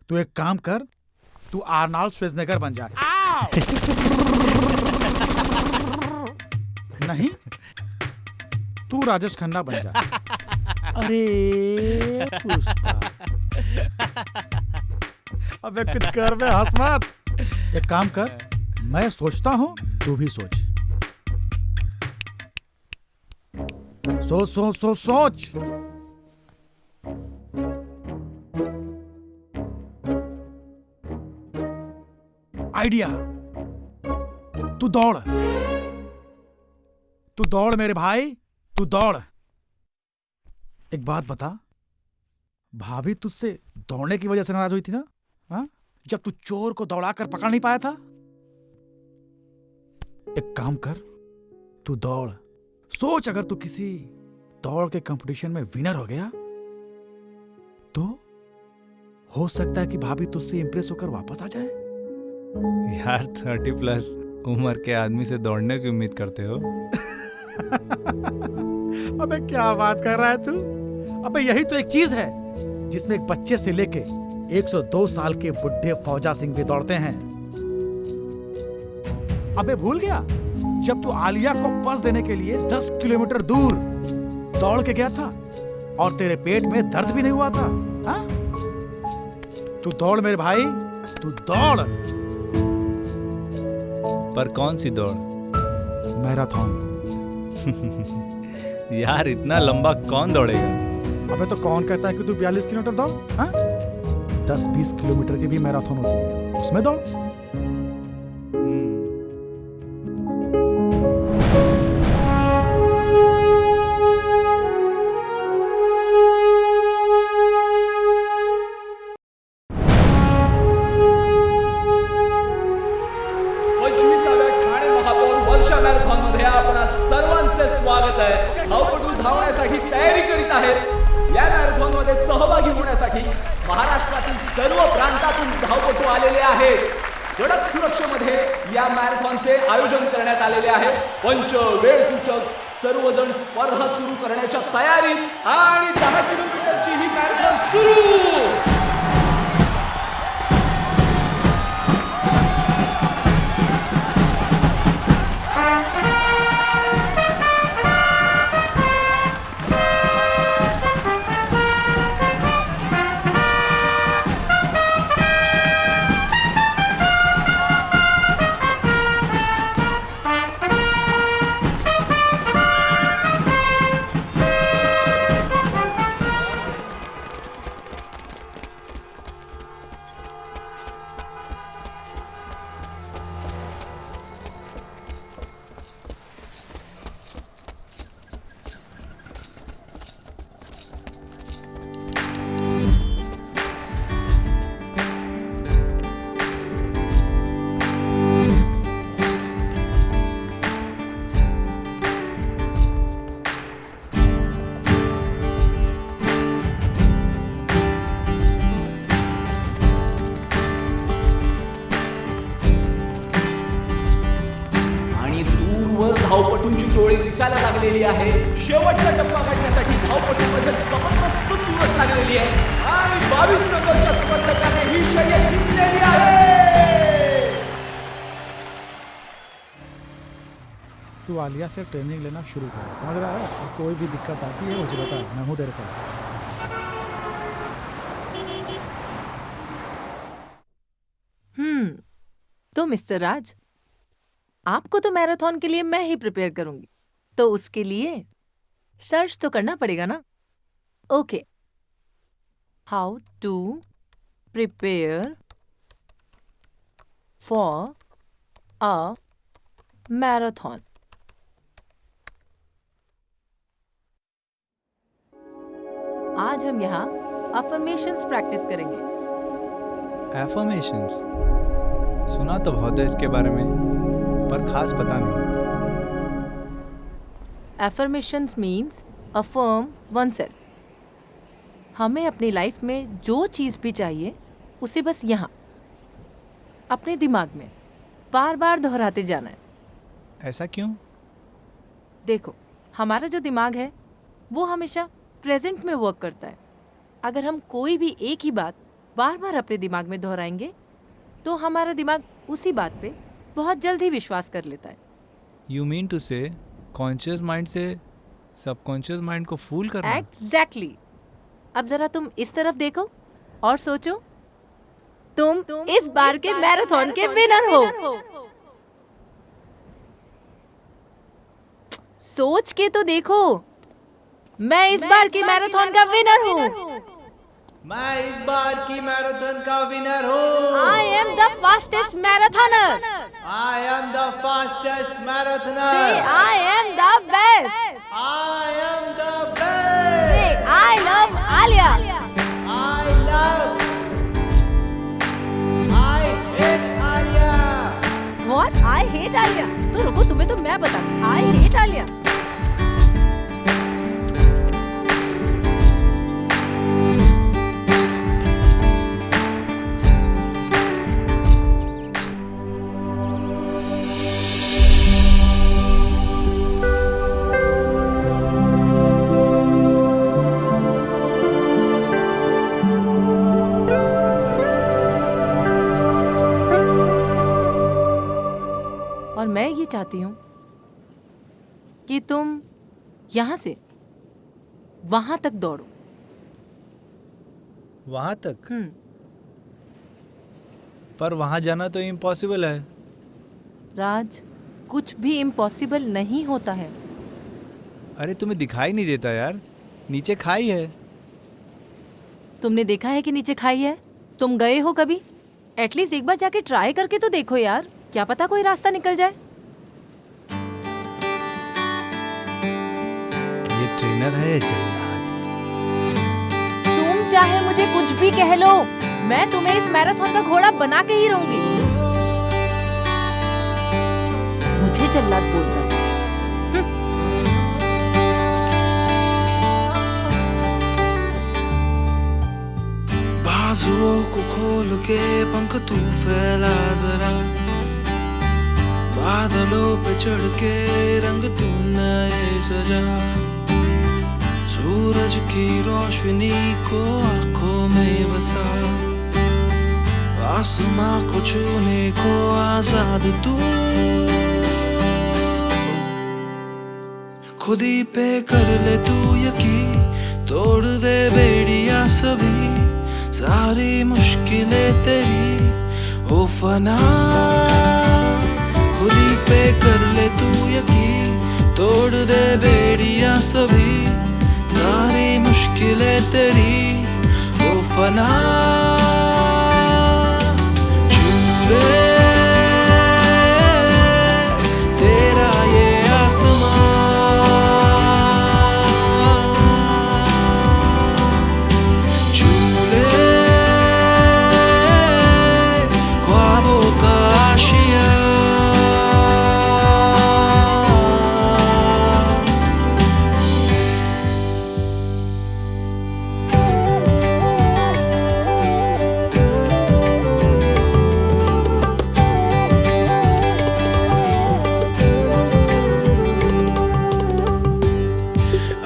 तू एक काम कर, तू आर्नल्ड श्वार्ज़नेगर बन जा। नहीं, तू राजेश खन्ना बन जा। अरे पुष्पा, अबे कुछ कर बे, हंस मत। एक काम कर, मैं सोचता हूं, तू भी सोच। सोच सोच सोच सोच। आइडिया। तू दौड़, तू दौड़ मेरे भाई, तू दौड़। एक बात बता, भाभी तुझसे दौड़ने की वजह से नाराज हुई थी ना? हाँ? जब तू चोर को दौड़ाकर पकड़ नहीं पाया था? एक काम कर, तू दौड़। सोच, अगर तू किसी दौड़ के कंपटीशन में विनर हो गया तो हो सकता है कि भाभी तुझसे इंप्रेस होकर वापस आ जाए। यार 30+ उम्र के आदमी से दौड़ने की उम्मीद करते हो? अबे क्या बात कर रहा है तू? अबे यही तो एक चीज है जिसमें एक बच्चे से लेके 102 साल के बुढ़े फौजा सिंह भी दौड़ते हैं। अबे भूल गया जब तू आलिया को पस देने के लिए 10 किलोमीटर दूर दौड़ के गया था और तेरे पेट में दर्द भी नहीं हुआ था? हाँ? तू दौड़ मेरे भाई, तू दौड़। पर कौन सी दौड़? मैराथन। यार इतना लंबा कौन दौड़ेगा? अबे तो कौन कहता है कि तू 42 किलोमीटर दौड़? हाँ? 10-20 किलोमीटर की भी मैराथन होती है, उसमें दौड़। महाराष्ट्रातील सर्व प्रांतातून धावपटू आलेले आहेत। कडक सुरक्षेमध्ये या मॅरेथॉनचे आयोजन करण्यात आलेले आहे। पंच, वेळ सूचक सर्वजण स्पर्धा सुरू करण्याच्या तयारीत आणि 10 किलोमीटरची ही मॅरेथॉन सुरू। धावपटूंची टोळी दिसायला लागलेली आहे। शेवटचा टप्पा गाठण्यासाठी धावपटूंमध्ये जबरदस्त चुरस लागलेली आहे आणि 22 नंबरच्या स्पर्धकाने ही शर्यत जिंकलेली आहे। तू आलिया से ट्रेनिंग लेना शुरू कर, समझ रहा है? कोई भी दिक्कत आती है मुझे बता, मैं हूँ तेरे साथ। तो मिस्टर राज, आपको तो मैराथन के लिए मैं ही प्रिपेयर करूंगी, तो उसके लिए सर्च तो करना पड़ेगा ना। Okay, how to prepare for a marathon. आज हम यहाँ अफर्मेशंस प्रैक्टिस करेंगे। एफर्मेशंस सुना तो बहुत है इसके बारे में, पर खास पता नहीं। Affirmations means affirm oneself. हमें अपनी लाइफ में जो चीज़ भी चाहिए उसे बस यहाँ अपने दिमाग में बार बार दोहराते जाना है। ऐसा क्यों? देखो, हमारा जो दिमाग है वो हमेशा प्रेजेंट में वर्क करता है। अगर हम कोई भी एक ही बात बार बार अपने दिमाग में दोहराएंगे तो हमारा दिमाग उसी बात पे बहुत जल्द ही विश्वास कर लेता है। यू मीन टू से कॉन्शियस माइंड से सबकॉन्शियस माइंड को फूल करना? एग्जैक्टली। अब जरा तुम इस तरफ देखो और सोचो, तुम इस बार के मैराथन के विनर हो। सोच के तो देखो, मैं इस बार की मैराथन का विनर हूँ। मैं इस बार की मैराथन का विनर हूँ। I am the fastest marathoner. I am the fastest marathoner. Say I am the best. I am the best. Say I love Alia. I love. I hate Alia. What? I hate Alia. तो रुको, तुम्हें तो मैं बता। I hate Alia. और मैं ये चाहती हूँ कि तुम यहाँ से वहां तक दौड़ो। वहां तक? पर वहां जाना तो इम्पॉसिबल है। राज, कुछ भी इम्पॉसिबल नहीं होता है। अरे तुम्हें दिखाई नहीं देता यार, नीचे खाई है। तुमने देखा है कि नीचे खाई है? तुम गए हो कभी? एटलीस्ट एक बार जाके ट्राई करके तो देखो यार, क्या पता कोई रास्ता निकल जाए। ये ट्रेनर है या जल्लाद? तुम चाहे मुझे कुछ भी कह लो, मैं तुम्हें इस मैराथन का घोड़ा बना के ही रहूंगी। मुझे जल्लाद बोलता है। बाजुओं को खोल के पंख तू फैला जरा, बादलों पे चढ़ के रंग तू नए सजा, सूरज की रोशनी को आंखों में बसा, आसमां को छूने को आजाद तू, खुद ही पे कर ले तू यकीन, तोड़ दे बेड़ियां सभी, सारी मुश्किलें तेरी हो फना, खुद ही पे कर ले तू यकीन, तोड़ दे बेड़ियां सभी, सारी मुश्किलें तेरी हो फना, झूले तेरा ये आसमां,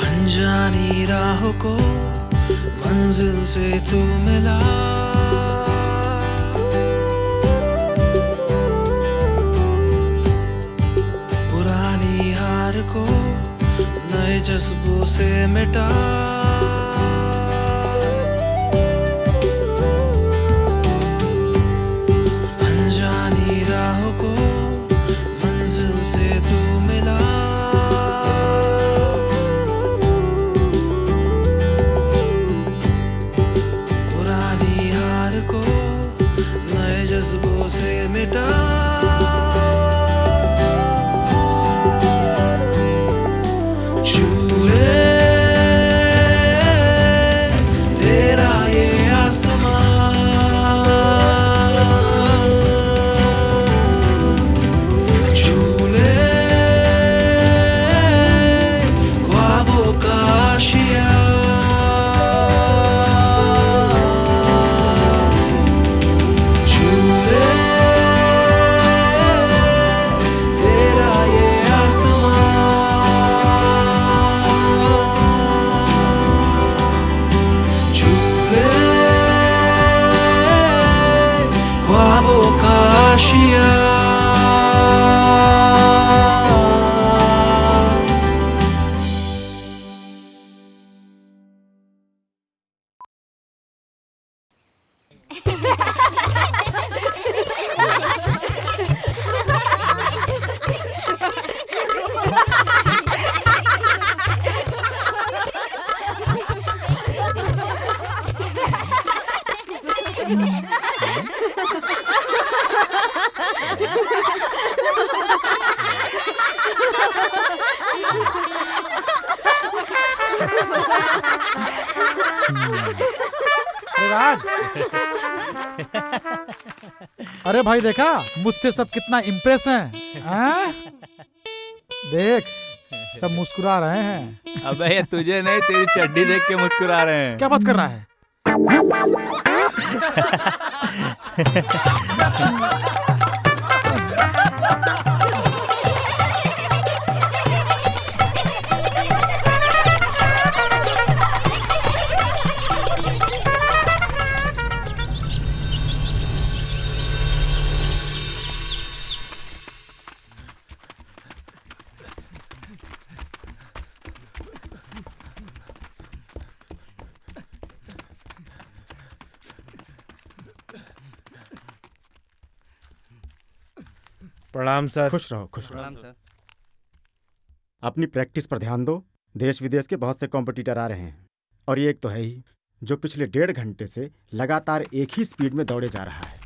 अनजानी राहों को मंजिल से तू मिला, पुरानी हार को नए जज्बों से मिटा, अनजानी राहों को मंजिल से तू मिला, पुरानी हार को नए जज्बों से मिटा, छूले तेरा महाराज। अरे भाई देखा मुझसे सब कितना इम्प्रेस हैं? देख सब मुस्कुरा रहे हैं। अबे ये तुझे नहीं, तेरी चड्डी देख के मुस्कुरा रहे हैं। क्या बात कर रहा है? प्रणाम सर। खुश रहो खुश रहो। प्रणाम सर। अपनी प्रैक्टिस पर ध्यान दो। देश विदेश के बहुत से कॉम्पिटिटर आ रहे हैं और ये एक तो है ही जो पिछले 1.5 घंटे से लगातार एक ही स्पीड में दौड़े जा रहा है।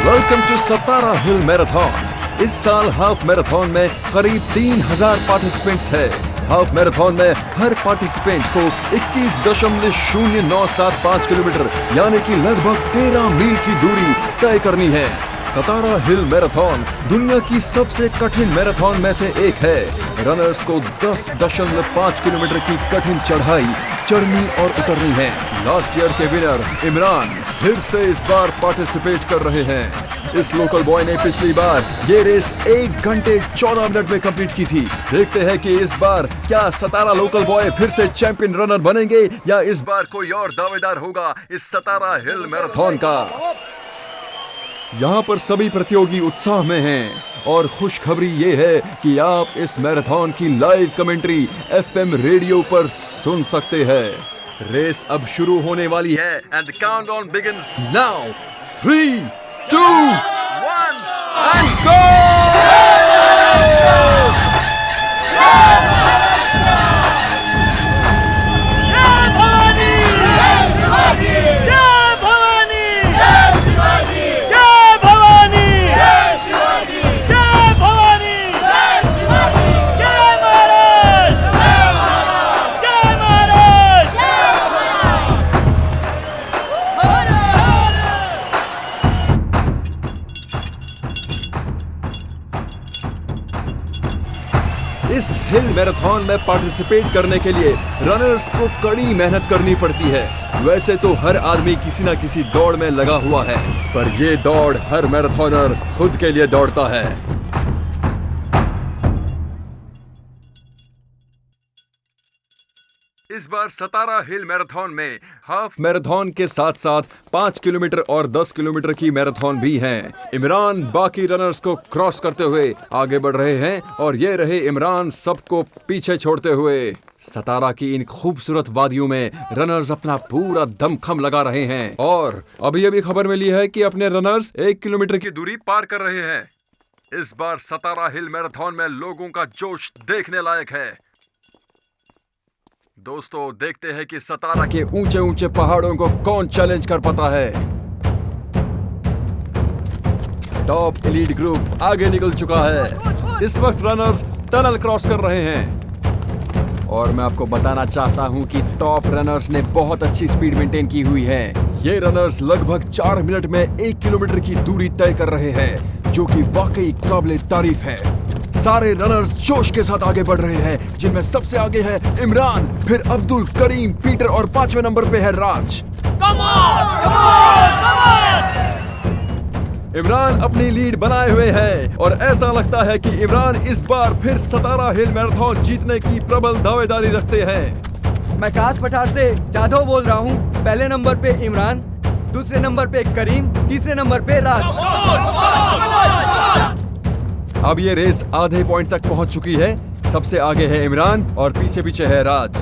Welcome to Satara hill marathon. इस साल हाफ मैराथन में करीब 3000 पार्टिसिपेंट्स है। हाफ मैराथन में हर पार्टिसिपेंट को 21.0975 किलोमीटर यानी कि लगभग 13 मील की दूरी तय करनी है। सतारा हिल मैराथन दुनिया की सबसे कठिन मैराथन में से एक है। रनर्स को 10.5 किलोमीटर की कठिन चढ़ाई चढ़नी और उतरनी है। लास्ट ईयर के विनर इमरान फिर से इस बार पार्टिसिपेट कर रहे हैं। इस लोकल बॉय ने पिछली बार ये रेस 1 घंटे 14 मिनट में कंप्लीट की थी। देखते हैं कि इस बार क्या सतारा लोकल बॉय फिर से चैंपियन रनर बनेंगे या इस बार कोई और दावेदार होगा इस सतारा हिल मैराथन का। यहाँ पर सभी प्रतियोगी उत्साह में हैं और खुशखबरी ये है कि आप इस मैराथन की लाइव कमेंट्री FM रेडियो पर सुन सकते हैं। रेस अब शुरू होने वाली है and the countdown begins now. 3, 2, 1 and go! इस हिल मैराथन में पार्टिसिपेट करने के लिए रनर्स को कड़ी मेहनत करनी पड़ती है। वैसे तो हर आदमी किसी न किसी दौड़ में लगा हुआ है, पर ये दौड़ हर मैराथनर खुद के लिए दौड़ता है। इस बार सतारा हिल मैराथन में हाफ मैराथन के साथ साथ 5 किलोमीटर और 10 किलोमीटर की मैराथन भी हैं। इमरान बाकी रनर्स को क्रॉस करते हुए आगे बढ़ रहे हैं और ये रहे इमरान सबको पीछे छोड़ते हुए। सतारा की इन खूबसूरत वादियों में रनर्स अपना पूरा दमखम लगा रहे हैं और अभी खबर मिली है कि अपने रनर्स 1 किलोमीटर की दूरी पार कर रहे हैं। इस बार सतारा हिल मैराथन में लोगों का जोश देखने लायक है। दोस्तों देखते हैं कि सतारा के ऊंचे ऊंचे पहाड़ों को कौन चैलेंज कर पाता है। टॉप एलीट ग्रुप आगे निकल चुका है। इस वक्त रनर्स टनल क्रॉस कर रहे हैं और मैं आपको बताना चाहता हूं कि टॉप रनर्स ने बहुत अच्छी स्पीड मेंटेन की हुई है। ये रनर्स लगभग 4 मिनट में 1 किलोमीटर की दूरी तय कर रहे हैं, जो कि वाकई काबिले तारीफ है। सारे रनर्स जोश के साथ आगे बढ़ रहे हैं, जिनमें सबसे आगे है इमरान, फिर अब्दुल, करीम, पीटर और 5वें नंबर पे है राज। इमरान अपनी लीड बनाए हुए है और ऐसा लगता है कि इमरान इस बार फिर सतारा हिल मैराथन जीतने की प्रबल दावेदारी रखते हैं। मैं काश पठार से जाधव बोल रहा हूँ। पहले नंबर पे इमरान, दूसरे नंबर पे करीम, तीसरे नंबर पे राज। अब ये रेस आधे पॉइंट तक पहुंच चुकी है। सबसे आगे है इमरान और पीछे पीछे है राज।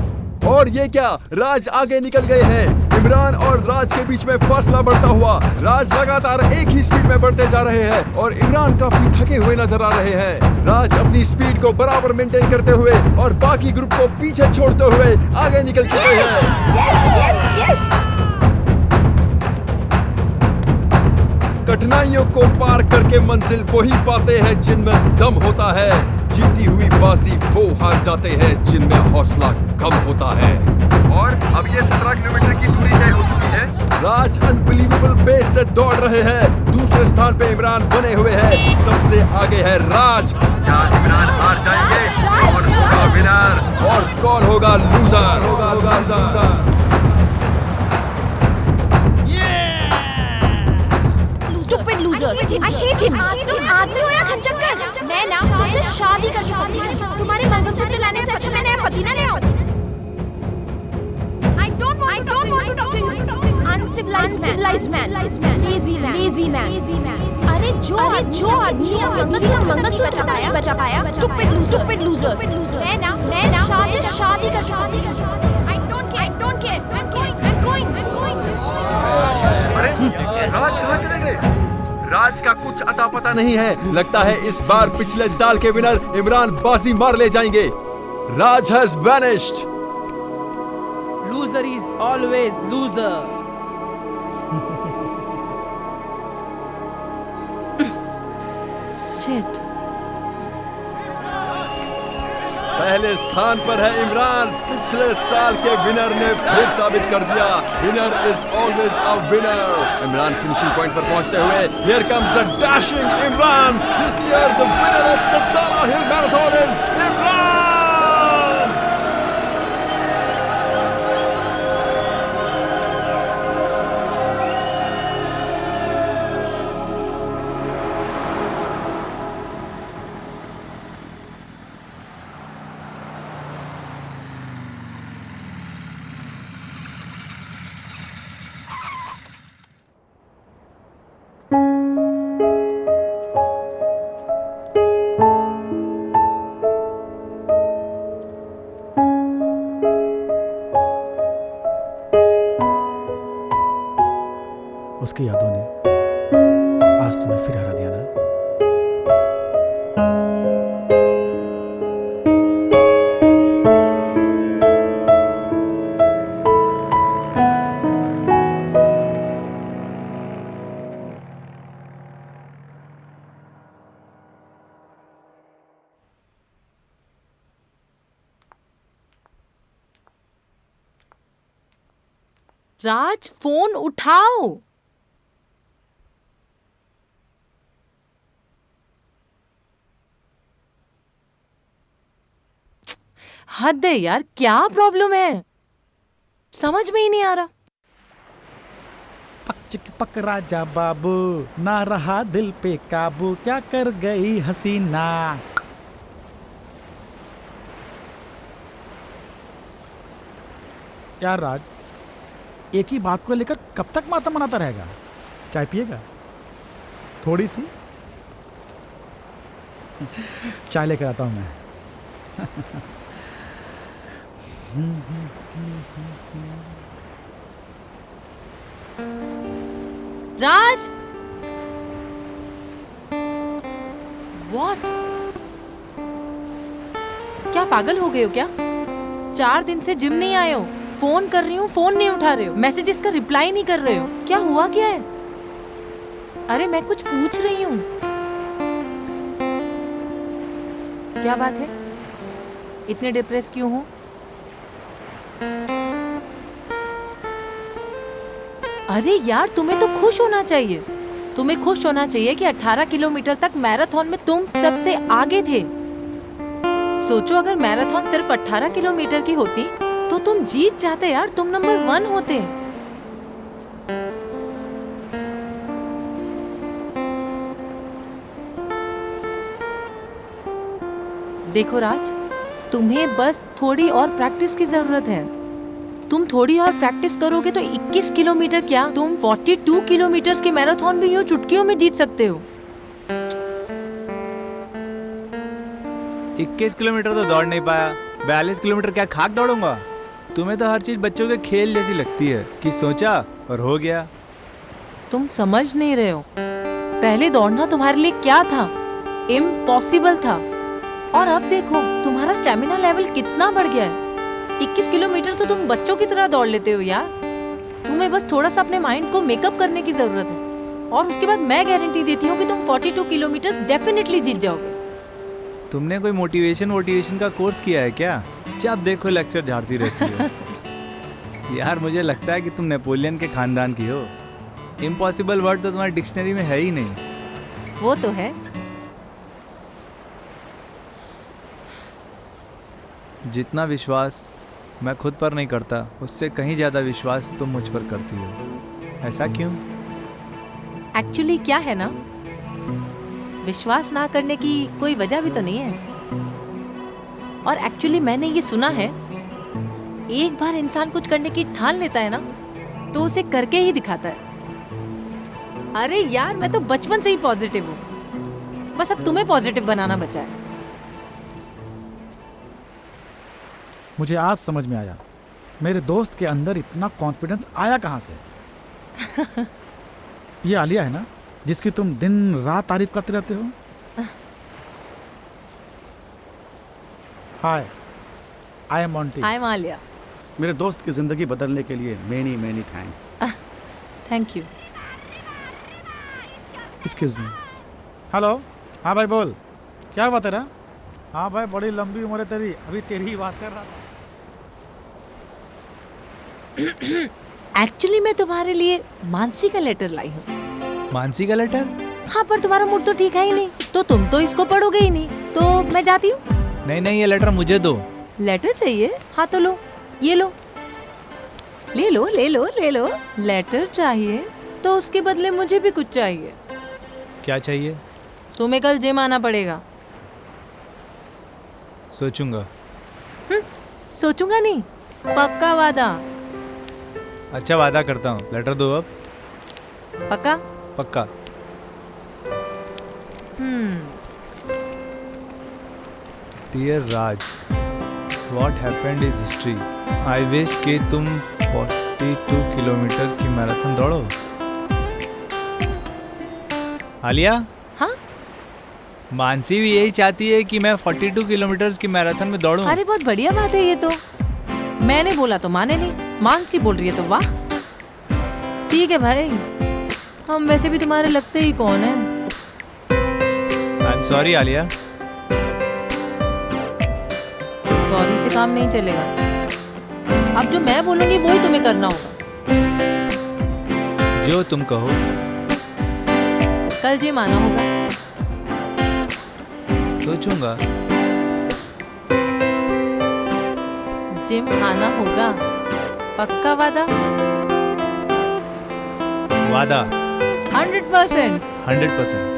और ये क्या, राज आगे निकल गए हैं। इमरान और राज के बीच में फासला बढ़ता हुआ। राज लगातार एक ही स्पीड में बढ़ते जा रहे हैं और इमरान काफी थके हुए नजर आ रहे हैं। राज अपनी स्पीड को बराबर मेंटेन करते हुए और बाकी ग्रुप को पीछे छोड़ते हुए आगे निकल चुके हैं। कठिनाइयों को पार करके मंजिल वही पाते हैं जिनमें दम होता है। जीती हुई बाजी वो हार जाते हैं जिनमें हौसला कम होता है। और अब ये 17 किलोमीटर की दूरी तय हो चुकी है। राज अनबिलीवेबल पेस से दौड़ रहे हैं। दूसरे स्थान पे इमरान बने हुए हैं। सबसे आगे है राज। क्या इमरान हार जाएंगे? कौन होगा विनर और कौन होगा loser? Stupid loser! I hate him. तुम आदमी हो या खंचक्कर? मैं ना तुमसे शादी करती। तुम्हारे मंगलसूत्र लाने से अच्छा मैं नया पति ना ले आऊं। I don't want to talk to you. Uncivilized man. Lazy man. अरे जो आदमी मंगलसूत्र नहीं बचा पाया। Stupid loser. मैं ना शादी करती। I don't care. I'm going. अरे राज कहाँ चले गए? राज का कुछ अता पता नहीं है। लगता है इस बार पिछले साल के विनर इमरान बाजी मार ले जाएंगे। Raj has vanished. Loser is always loser. Shit. पहले स्थान पर है इमरान। पिछले साल के विनर ने फिर साबित कर दिया, winner is always a winner. Imran finishing point पर पहुंचते हुए, here comes the dashing Imran. This year the winner of Satara hill marathon is Imran. उसकी यादों ने आज तुम्हें फिर हरा दिया ना। राज फोन उठाओ। हद है यार, क्या प्रॉब्लम है? समझ में ही नहीं आ रहा। पक चिक पक राजा बाबू, ना रहा दिल पे काबू, क्या कर गई हसीना। यार राज, एक ही बात को लेकर कब तक मातम मनाता रहेगा? चाय पिएगा? थोड़ी सी चाय लेकर आता हूं मैं। राज, व्हाट? क्या पागल हो गए हो क्या? 4 दिन से जिम नहीं आए हो। फोन कर रही हूँ, फोन नहीं उठा रहे हो। मैसेजेस का रिप्लाई नहीं कर रहे हो। क्या हुआ क्या है? अरे मैं कुछ पूछ रही हूँ। क्या बात है? इतने डिप्रेस क्यों हो? अरे यार, तुम्हें तो खुश होना चाहिए। तुम्हें खुश होना चाहिए कि 18 किलोमीटर तक मैराथन में तुम सबसे आगे थे। सोचो, अगर मैराथन सिर्फ 18 किलोमीटर की होती तो तुम जीत जाते यार, तुम नंबर 1 होते। देखो राज, तुम्हें बस थोड़ी और प्रैक्टिस की जरूरत है। तुम थोड़ी और प्रैक्टिस करोगे तो 21 किलोमीटर क्या, तुम 42 किलोमीटर के मैराथन भी यूं चुटकियों में जीत सकते हो। 21 किलोमीटर तो दौड़ नहीं पाया, 42 किलोमीटर क्या खाक दौड़ूंगा? तुम्हें तो हर चीज बच्चों के खेल जैसी लगती है कि सोचा और हो गया। तुम समझ नहीं रहे हो। पहले दौड़ना तुम्हारे लिए क्या था? इम्पॉसिबल था। और अब देखो तुम्हारा स्टेमिना लेवल कितना बढ़ गया है। 21 किलोमीटर तो तुम बच्चों की तरह दौड़ लेते हो यार। तुम्हें बस थोड़ा सा अपने माइंड को मेकअप करने की जरूरत है, और उसके बाद मैं गारंटी देती हूँ कि तुम 42 किलोमीटर डेफिनेटली जीत जाओगे। तुमने कोई मोटिवेशन का कोर्स किया है क्या? जब देखो लेक्चर झाड़ती रहती हो। यार मुझे लगता है कि तुम नेपोलियन के खानदान की हो। इम्पॉसिबल वर्ड तो तुम्हारी डिक्शनरी में है ही नहीं। वो तो है। जितना विश्वास मैं खुद पर नहीं करता, उससे कहीं ज़्यादा विश्वास तुम मुझ पर करती हो। ऐसा क्यों? एक्चुअली क्या है ना, विश्वास ना करने की कोई वजह भी तो नहीं है। और एक्चुअली मैंने ये सुना है, एक बार इंसान कुछ करने की ठान लेता है ना, तो उसे करके ही दिखाता है। अरे यार, मैं तो बचपन से ही पॉजिटिव हूँ, बस अब तुम्हें पॉजिटिव बनाना बचा है। मुझे आज समझ में आया, मेरे दोस्त के अंदर इतना कॉन्फिडेंस आया कहाँ से। ये आलिया है ना, जिसकी तुम दिन रात तारीफ करते रहते हो। हाय, आई एम मॉन्टी। हाय मालिया। मेरे दोस्त की जिंदगी बदलने के लिए many many thanks. Thank you. Excuse me. Hello, हाँ भाई बोल, क्या हुआ तेरा? हाँ भाई, बड़ी लंबी उम्र है तेरी, अभी तेरी ही बात कर रहा था। एक्चुअली मैं तुम्हारे लिए मानसी का लेटर लाई हूँ। मानसी का लेटर? हाँ, पर तुम्हारा मूड तो ठीक है ही नहीं, तो तुम तो इसको पढ़ोगे ही नहीं, तो मैं जाती हूँ। नहीं, ये लेटर मुझे दो। लेटर चाहिए? हाँ तो लो, ये लो, ले लो ले लो ले लो। लेटर चाहिए तो उसके बदले मुझे भी कुछ चाहिए। क्या चाहिए? तुम्हें कल जिम आना पड़ेगा। सोचूंगा। सोचूंगा नहीं, पक्का वादा। अच्छा, वादा करता हूँ। लेटर दो अब। पक्का? पक्का। Dear Raj, what happened is history. I wish कि तुम 42 किलोमीटर की मैराथन दौड़ो। आलिया? हाँ? मानसी भी यही चाहती है कि मैं 42 किलोमीटर की मैराथन में दौड़ूं। अरे बहुत बढ़िया बात है ये तो। मैंने बोला तो माने नहीं, मानसी बोल रही है तो वाह। ठीक है भाई, हम वैसे भी तुम्हारे लगते ही कौन है। I am sorry Alia. Sorry से काम नहीं चलेगा। अब जो मैं बोलूंगी वही तुम्हें करना होगा। जो तुम कहो। कल जिम आना होगा। सोचूंगा। जिम आना होगा, पक्का वादा? वादा 100%। 100%।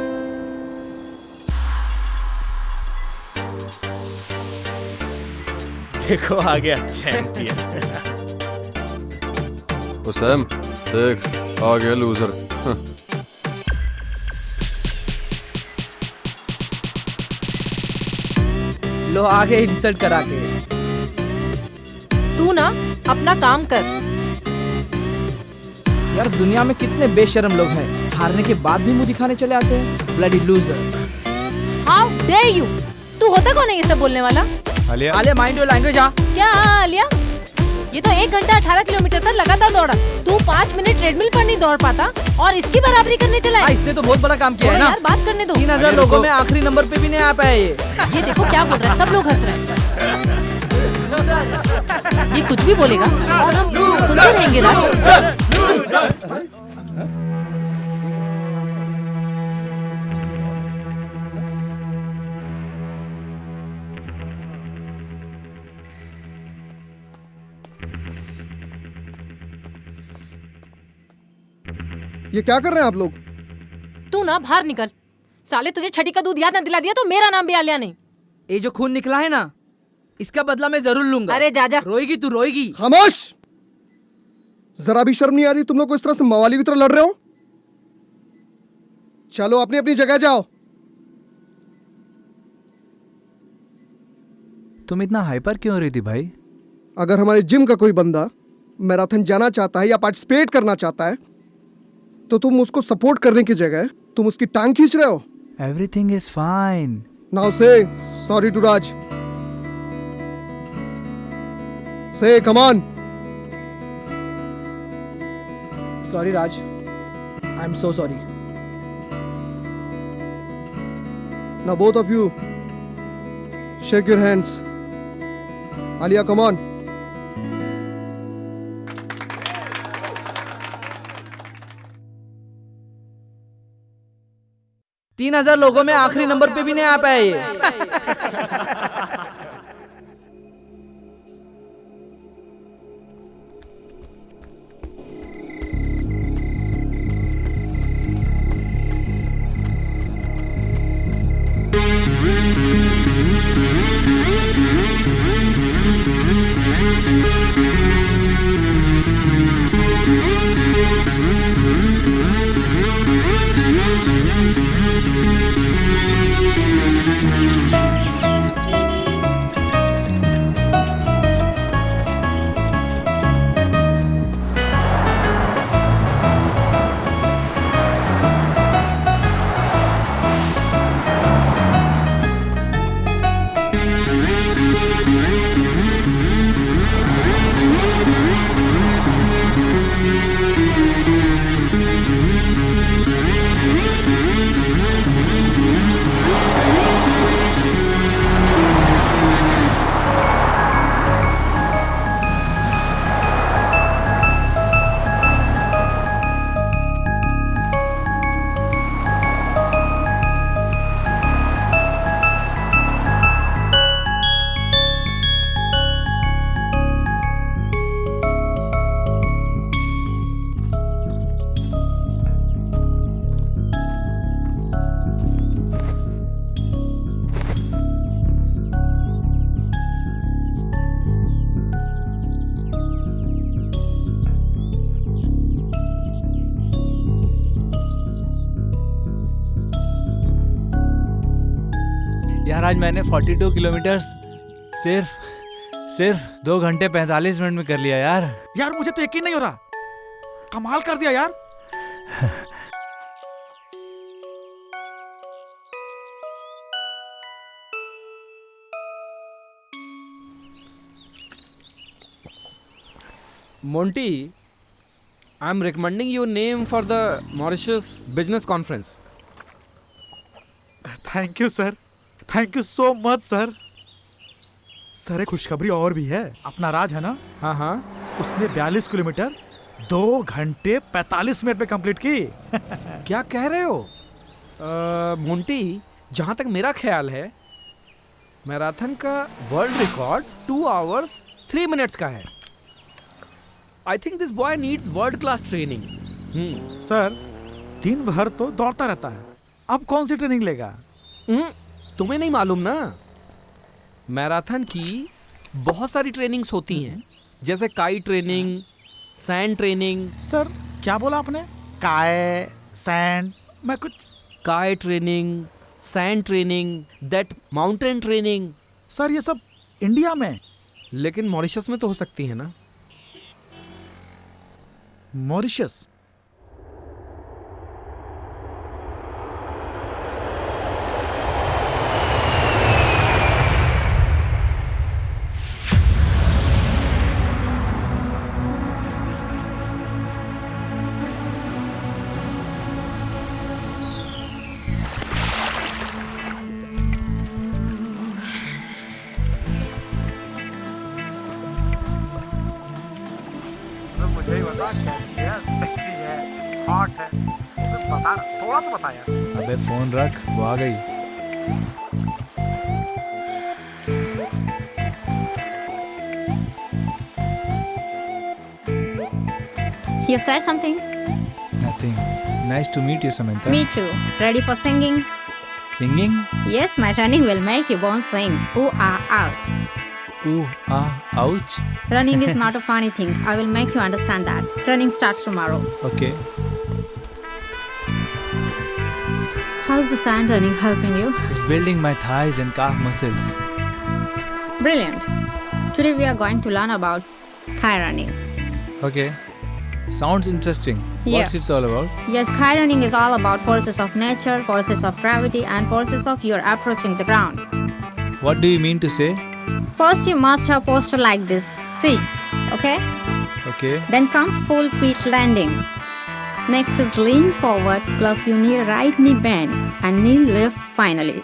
देखो आ गया चैंपियन। सैम देख, आ गया लूजर। लो आगे इंसल्ट करा के। तू ना अपना काम कर। यार दुनिया में कितने बेशर्म लोग हैं, हारने के बाद भी मुंह दिखाने चले आते हैं। Bloody loser. How dare you. तू होता कौन है ये सब बोलने वाला? Alia, Alia mind your language. क्या आलिया? ये तो 1 घंटा 18 किलोमीटर तक लगातार दौड़ा। तू 5 मिनट ट्रेडमिल पर नहीं दौड़ पाता और इसकी बराबरी करने चला है। इसने तो बहुत बड़ा काम किया है ना। यार बात करने दो। 3000 लोगों में आखिरी नंबर पे भी नहीं आ पाया ये देखो क्या बोल रहा है, सब लोग हंस रहे हैं। ये कुछ भी बोलेगा और हम सुनते रहेंगे ना। ये क्या कर रहे हैं आप लोग? तू ना बाहर निकल। साले तुझे छठी का दूध याद न दिला दिया तो मेरा नाम भी आलिया नहीं। ये जो खून निकला है ना, इसका बदला मैं जरूर लूंगा। अरे जा जा। रोएगी तू, रोएगी। खामोश! जरा भी शर्म नहीं आ रही? तुम लोग को इस तरह से मवाली की तरह लड़ रहे हो। चलो अपनी अपनी जगह जाओ। तुम इतना हाइपर क्यों हो रही थी भाई? अगर हमारे जिम का कोई बंदा मैराथन जाना चाहता है या पार्टिसिपेट करना चाहता है तो तुम उसको सपोर्ट करने की जगह तुम उसकी टांग खींच रहे हो। Everything is fine. नाउ से सॉरी टू राज। से come on. Sorry Raj, I am so sorry. Now both of you Shake your hands. Alia, come on. तीन 3,000 लोगों में आखिरी नंबर पे भी नहीं आ पाए ये। यार आज मैंने 42 किलोमीटर सिर्फ 2 घंटे 45 मिनट में कर लिया यार। यार मुझे तो यकीन नहीं हो रहा, कमाल कर दिया यार। Monty, I'm recommending your name for the Mauritius Business Conference. Thank you sir, thank you so much sir. Sir एक खुशखबरी और भी है, अपना राज है ना, हाँ हाँ, उसने 42 किलोमीटर 2 घंटे 45 मिनट में कंप्लीट की। क्या कह रहे हो? मोंटी, जहाँ तक मेरा ख्याल है मैराथन का वर्ल्ड रिकॉर्ड 2 hours 3 minutes का है। I think this boy needs world class training. Sir दिन भर तो दौड़ता रहता है, अब कौन सी ट्रेनिंग लेगा? तुम्हें नहीं मालूम ना, मैराथन की बहुत सारी ट्रेनिंग्स होती हैं, जैसे काई ट्रेनिंग, सैंड ट्रेनिंग। सर क्या बोला आपने? काय, सैंड, मैं कुछ काय training, sand training, that mountain training. Sir ये सब इंडिया में, लेकिन मॉरिशस में तो हो सकती है ना। मॉरिशस? मुझे ही बता कैसी है, सेक्सी है, हॉट है, बता, थोड़ा तो बता यार। अबे फोन रख, वो आ गई। You said something? Nothing. Nice to meet you, Samantha. Me too. Ready for singing? Singing? Yes, my running will make you born sing. Ooh ah out. Ooh ah ouch. Running is not a funny thing. I will make you understand that. Training starts tomorrow. Okay. How's the sand running helping you? It's building my thighs and calf muscles. Brilliant. Today we are going to learn about kai running. Okay. Sounds interesting. Yeah. What's it all about? Yes, kai running is all about forces of nature, forces of gravity, and forces of your approaching the ground. What do you mean to say? First, you must have posture like this. See, okay? Okay. Then comes full feet landing. Next is lean forward, plus you need a right knee bend and knee lift finally.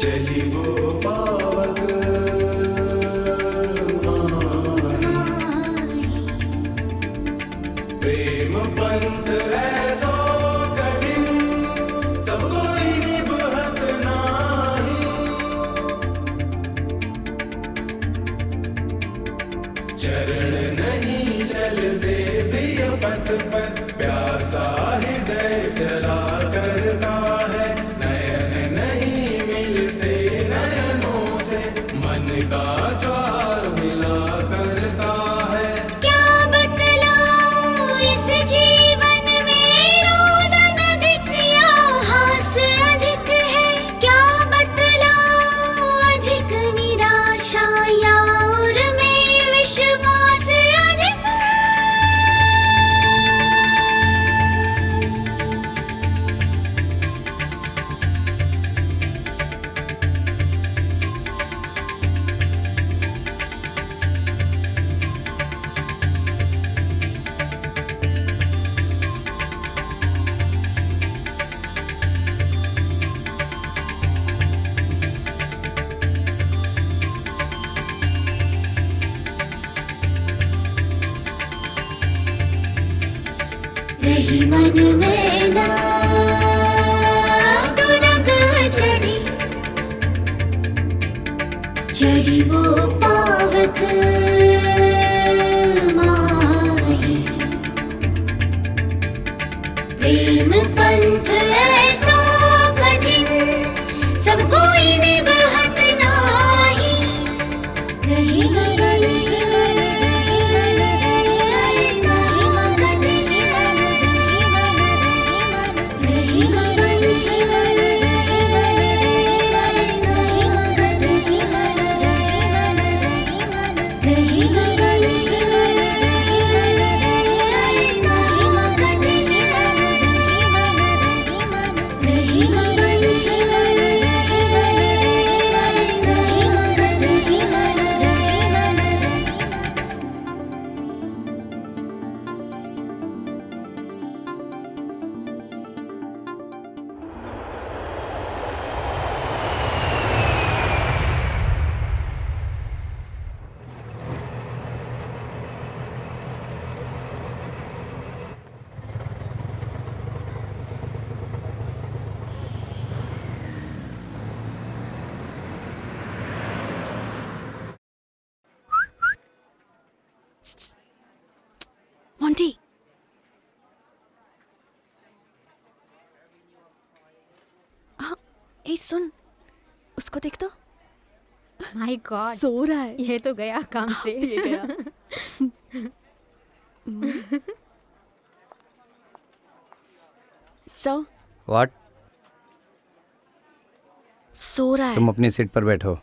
चली वो पावक प्रेम पंथ ऐसो कठिन सब कोई निभत नाही चरण नहीं चलते प्रिय पथ पर प्यासा हृदय चला करता है नयन नहीं मिलते नयनों से मन का ज्वार मिला करता है क्या बतलाऊं इस जीवन में रोदन अधिक या हास अधिक है क्या बतलाऊं अधिक निराशा या और में विश्वास अधिक रही मन में ना तो रंग चढ़ी वो पावक माही प्रेम पंथ ऐसो कठिन सब कोई निभत नाही रही सुन, उसको देख तो। माय गॉड, सो रहा है। ये तो गया काम से। ये गया। So what? सो रहा है। तुम अपनी सीट पर बैठो।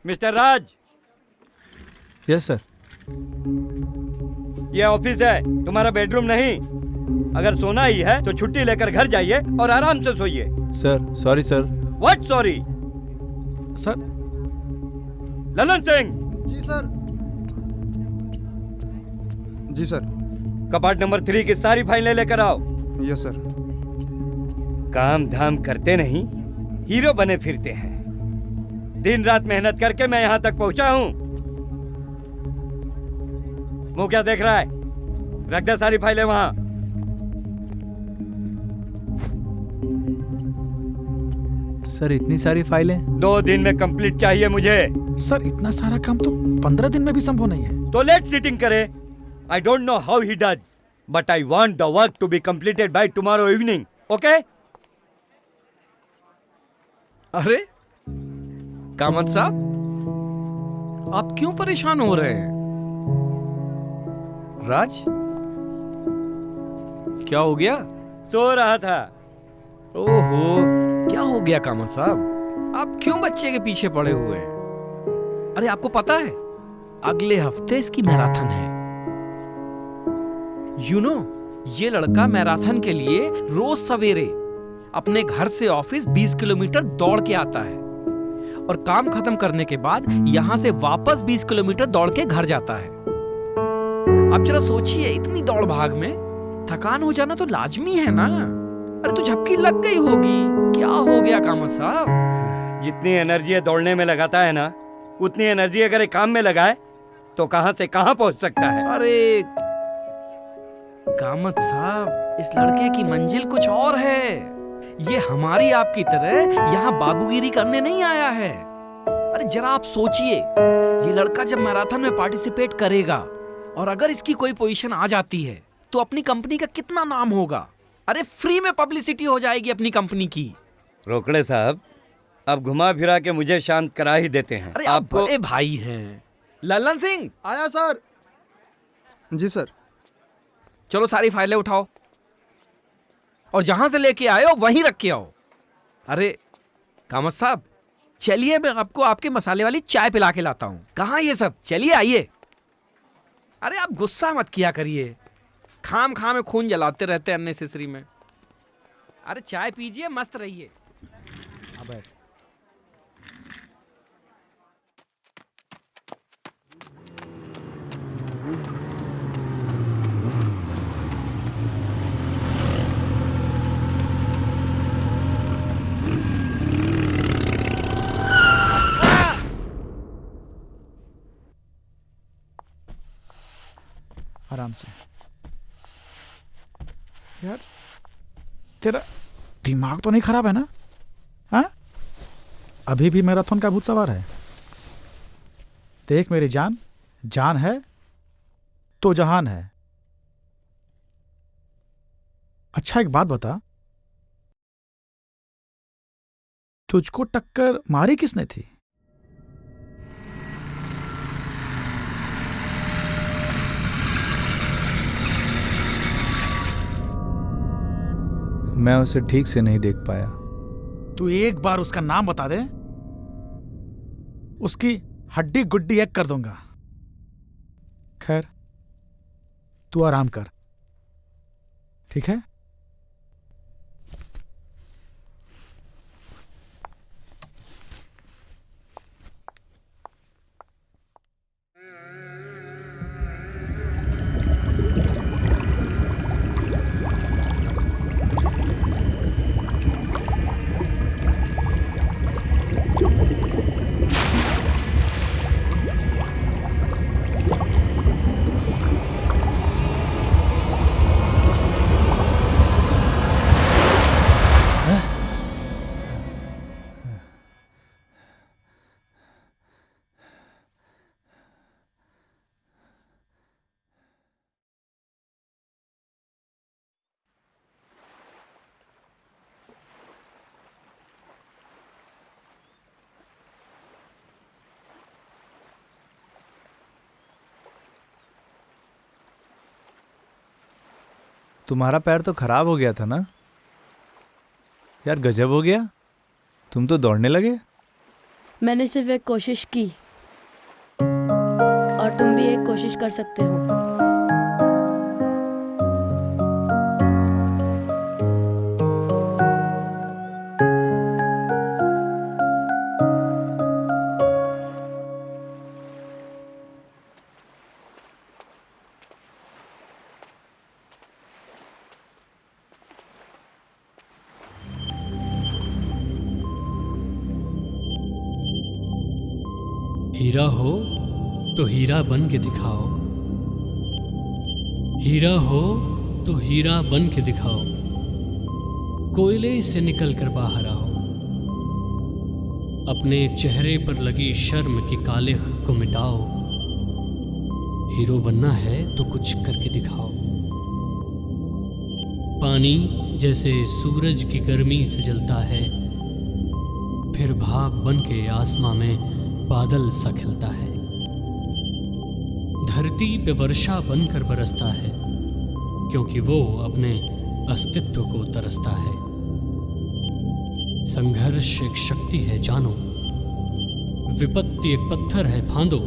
मिस्टर राज। Yes sir. ये ऑफिस है, तुम्हारा बेडरूम नहीं। अगर सोना ही है तो छुट्टी लेकर घर जाइए और आराम से सोइए। Sir sorry sir. What sorry? Sir. Lalan Singh. जी सर। जी सर। कपाट नंबर 3 की सारी फाइलें लेकर आओ। Yes sir. काम धाम करते नहीं, हीरो बने फिरते हैं। दिन रात मेहनत करके मैं यहाँ तक पहुँचा हूँ। मुंह क्या देख रहा है? रख दे सारी फाइलें वहाँ। सर इतनी सारी फाइलें? 2 दिन में कंप्लीट चाहिए मुझे। सर इतना सारा काम तो 15 दिन में भी संभव नहीं है। तो लेट सिटिंग करे। I don't know how he does, but I want the work to be completed by tomorrow evening. Okay? अरे कामत साहब, आप क्यों परेशान हो रहे हैं? राज, क्या हो गया? सो रहा था। ओहो, क्या हो गया कामत साहब? आप क्यों बच्चे के पीछे पड़े हुए हैं? अरे आपको पता है अगले हफ्ते इसकी मैराथन है। यू नो, ये लड़का मैराथन के लिए रोज सवेरे अपने घर से ऑफिस 20 किलोमीटर दौड़ के आता है और काम खत्म करने के बाद यहां से वापस 20 किलोमीटर दौड़ के घर जाता है। आप जरा सोचिए, इतनी दौड़ भाग में थकान हो जाना तो लाजमी है ना। अरे तो झपकी लग गई होगी। क्या हो गया कामत साहब? जितनी एनर्जी दौड़ने में लगाता है ना, उतनी एनर्जी अगर एक काम में लगाए तो कहां से कहां पहुंच सकता है। अरे कामत साहब, इस लड़के की मंजिल कुछ और है। ये हमारी आपकी तरह यहाँ बाबूगिरी करने नहीं आया है। अरे जरा आप सोचिए, ये लड़का जब मैराथन में पार्टिसिपेट करेगा और अगर इसकी कोई पोजीशन आ जाती है तो अपनी कंपनी का कितना नाम होगा। अरे फ्री में पब्लिसिटी हो जाएगी अपनी कंपनी की। रोकड़े साहब, अब घुमा फिरा के मुझे शांत करा ही देते हैं। अरे आप बड़े भाई हैं। ललन सिंह। आया सर। जी सर। चलो सारी फाइलें उठाओ और जहां से लेके आए हो वहीं रख के आओ। अरे कामत साहब, चलिए मैं आपको आपके मसाले वाली चाय पिला के लाता हूं। कहाँ ये सब? चलिए आइए। अरे आप गुस्सा मत किया करिए, खाम खाम में खून जलाते रहते हैं अननेसेसरी में। अरे चाय पीजिए, मस्त रहिए। अबे आराम से। यार तेरा दिमाग तो नहीं खराब है ना? हाँ, अभी भी मैराथन का भूत सवार है। देख मेरी जान, जान है तो जहान है। अच्छा एक बात बता, तुझको टक्कर मारी किसने थी? मैं उसे ठीक से नहीं देख पाया। तू एक बार उसका नाम बता दे, उसकी हड्डी गुड्डी एक कर दूंगा। खैर तू आराम कर, ठीक है? तुम्हारा पैर तो खराब हो गया था ना यार, गजब हो गया, तुम तो दौड़ने लगे। मैंने सिर्फ एक कोशिश की और तुम भी एक कोशिश कर सकते हो। हीरा हो तो हीरा बन के दिखाओ, हीरा हो तो हीरा बन के दिखाओ, कोयले से निकल कर बाहर आओ, अपने चेहरे पर लगी शर्म की काले खत को मिटाओ। हीरो बनना है तो कुछ करके दिखाओ। पानी जैसे सूरज की गर्मी से जलता है, फिर भाप बन के आसमां में बादल सा खिलता है। धरती पे वर्षा बनकर बरसता है, क्योंकि वो अपने अस्तित्व को तरसता है। संघर्ष एक शक्ति है जानो, विपत्ति एक पत्थर है फांदो,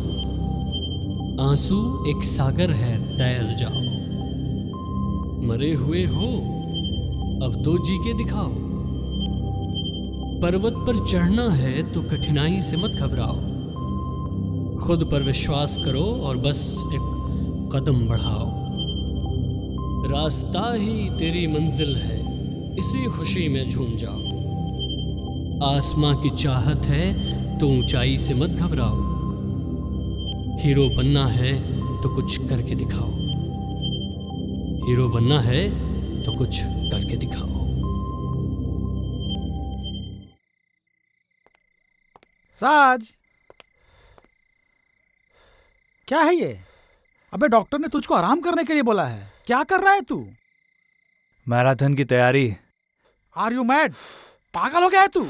आंसू एक सागर है तैर जाओ। मरे हुए हो अब तो जी के दिखाओ, पर्वत पर चढ़ना है तो कठिनाई से मत घबराओ। खुद पर विश्वास करो और बस एक कदम बढ़ाओ। रास्ता ही तेरी मंजिल है, इसी खुशी में झूम जाओ। आसमां की चाहत है तो ऊंचाई से मत घबराओ। हीरो बनना है तो कुछ करके दिखाओ, हीरो बनना है तो कुछ करके दिखाओ। राज, क्या है ये? अबे डॉक्टर ने तुझको आराम करने के लिए बोला है, क्या कर रहा है तू? मैराथन की तैयारी। Are you mad? पागल हो गया है तू?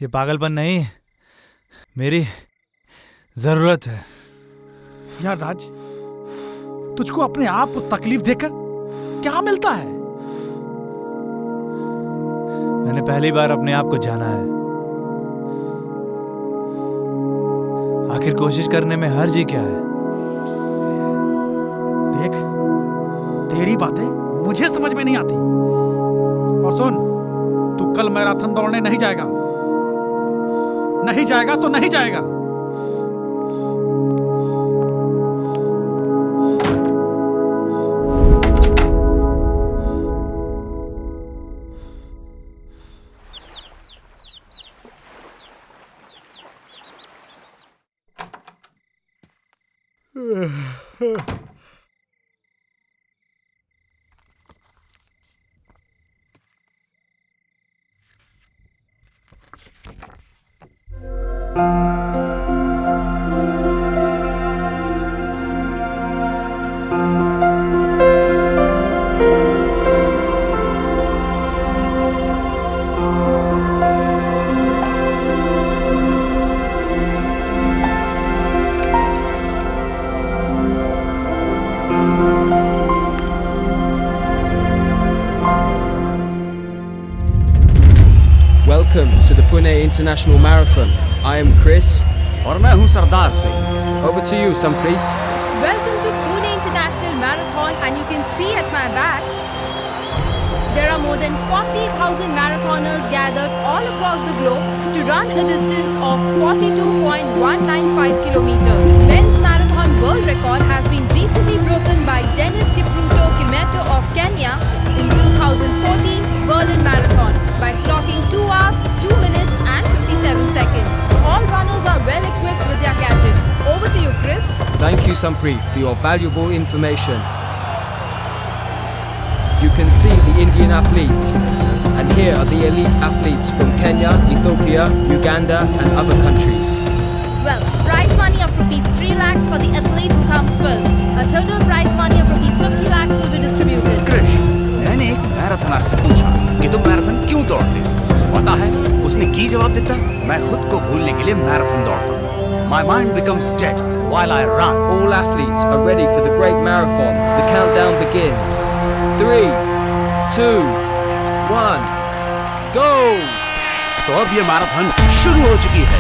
ये पागलपन नहीं, मेरी जरूरत है। यार राज, तुझको अपने आप को तकलीफ देकर क्या मिलता है? मैंने पहली बार अपने आप को जाना है। आखिर कोशिश करने में हर्ज ही क्या है? देख, तेरी बातें मुझे समझ में नहीं आती। और सुन, तू कल मैराथन दौड़ने नहीं जाएगा। नहीं जाएगा तो नहीं जाएगा। Welcome to the Pune International Marathon. I am Chris. और मैं हूँ Sardar Singh. Over to you, Sampreet. Welcome to Pune International Marathon, and you can see at my back, there are more than 40,000 marathoners gathered all across the globe to run a distance of 42.195 kilometers. Men's marathon world record has been recently broken by Dennis Kipruto Kimeto of Kenya in 2014 Berlin Marathon by clocking 2 hours, 2 minutes and 57 seconds. All runners are well equipped with their gadgets. Over to you, Chris. Thank you, Sampreet, for your valuable information. You can see the Indian athletes, and here are the elite athletes from Kenya, Ethiopia, Uganda and other countries. Well, prize money of rupees 3 lakhs for the athlete who comes first. A total prize money of rupees 50 lakhs will be distributed. कृष, मैंने एक marathoner से पूछा कि तुम marathon क्यों दौड़ते हो? पता है उसने की जवाब देता, मैं खुद को भूलने के लिए मैराथन दौड़ता हूँ. My mind becomes dead while I run. All athletes are ready for the great marathon. The countdown begins. 3, 2, 1, go! तो अब ये मैराथन शुरू हो चुकी है।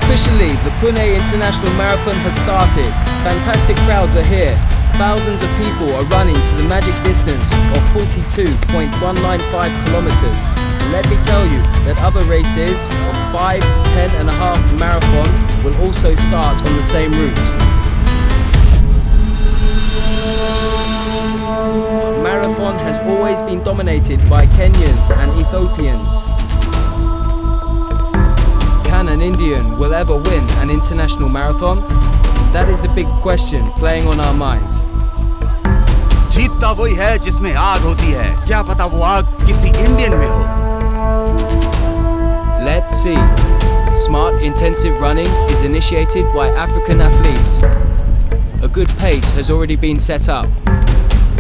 Officially, the Pune International Marathon has started. Fantastic crowds are here. Thousands of people are running to the magic distance of 42.195 kilometers. Let me tell you that other races of 5, 10 and a half marathon will also start on the same route. Marathon has always been dominated by Kenyans and Ethiopians. Can an Indian will ever win an international marathon? That is the big question playing on our minds. जीतता वही है जिसमें आग होती है। क्या पता वो आग किसी इंडियन में हो। Let's see. Smart intensive running is initiated by African athletes. A good pace has already been set up.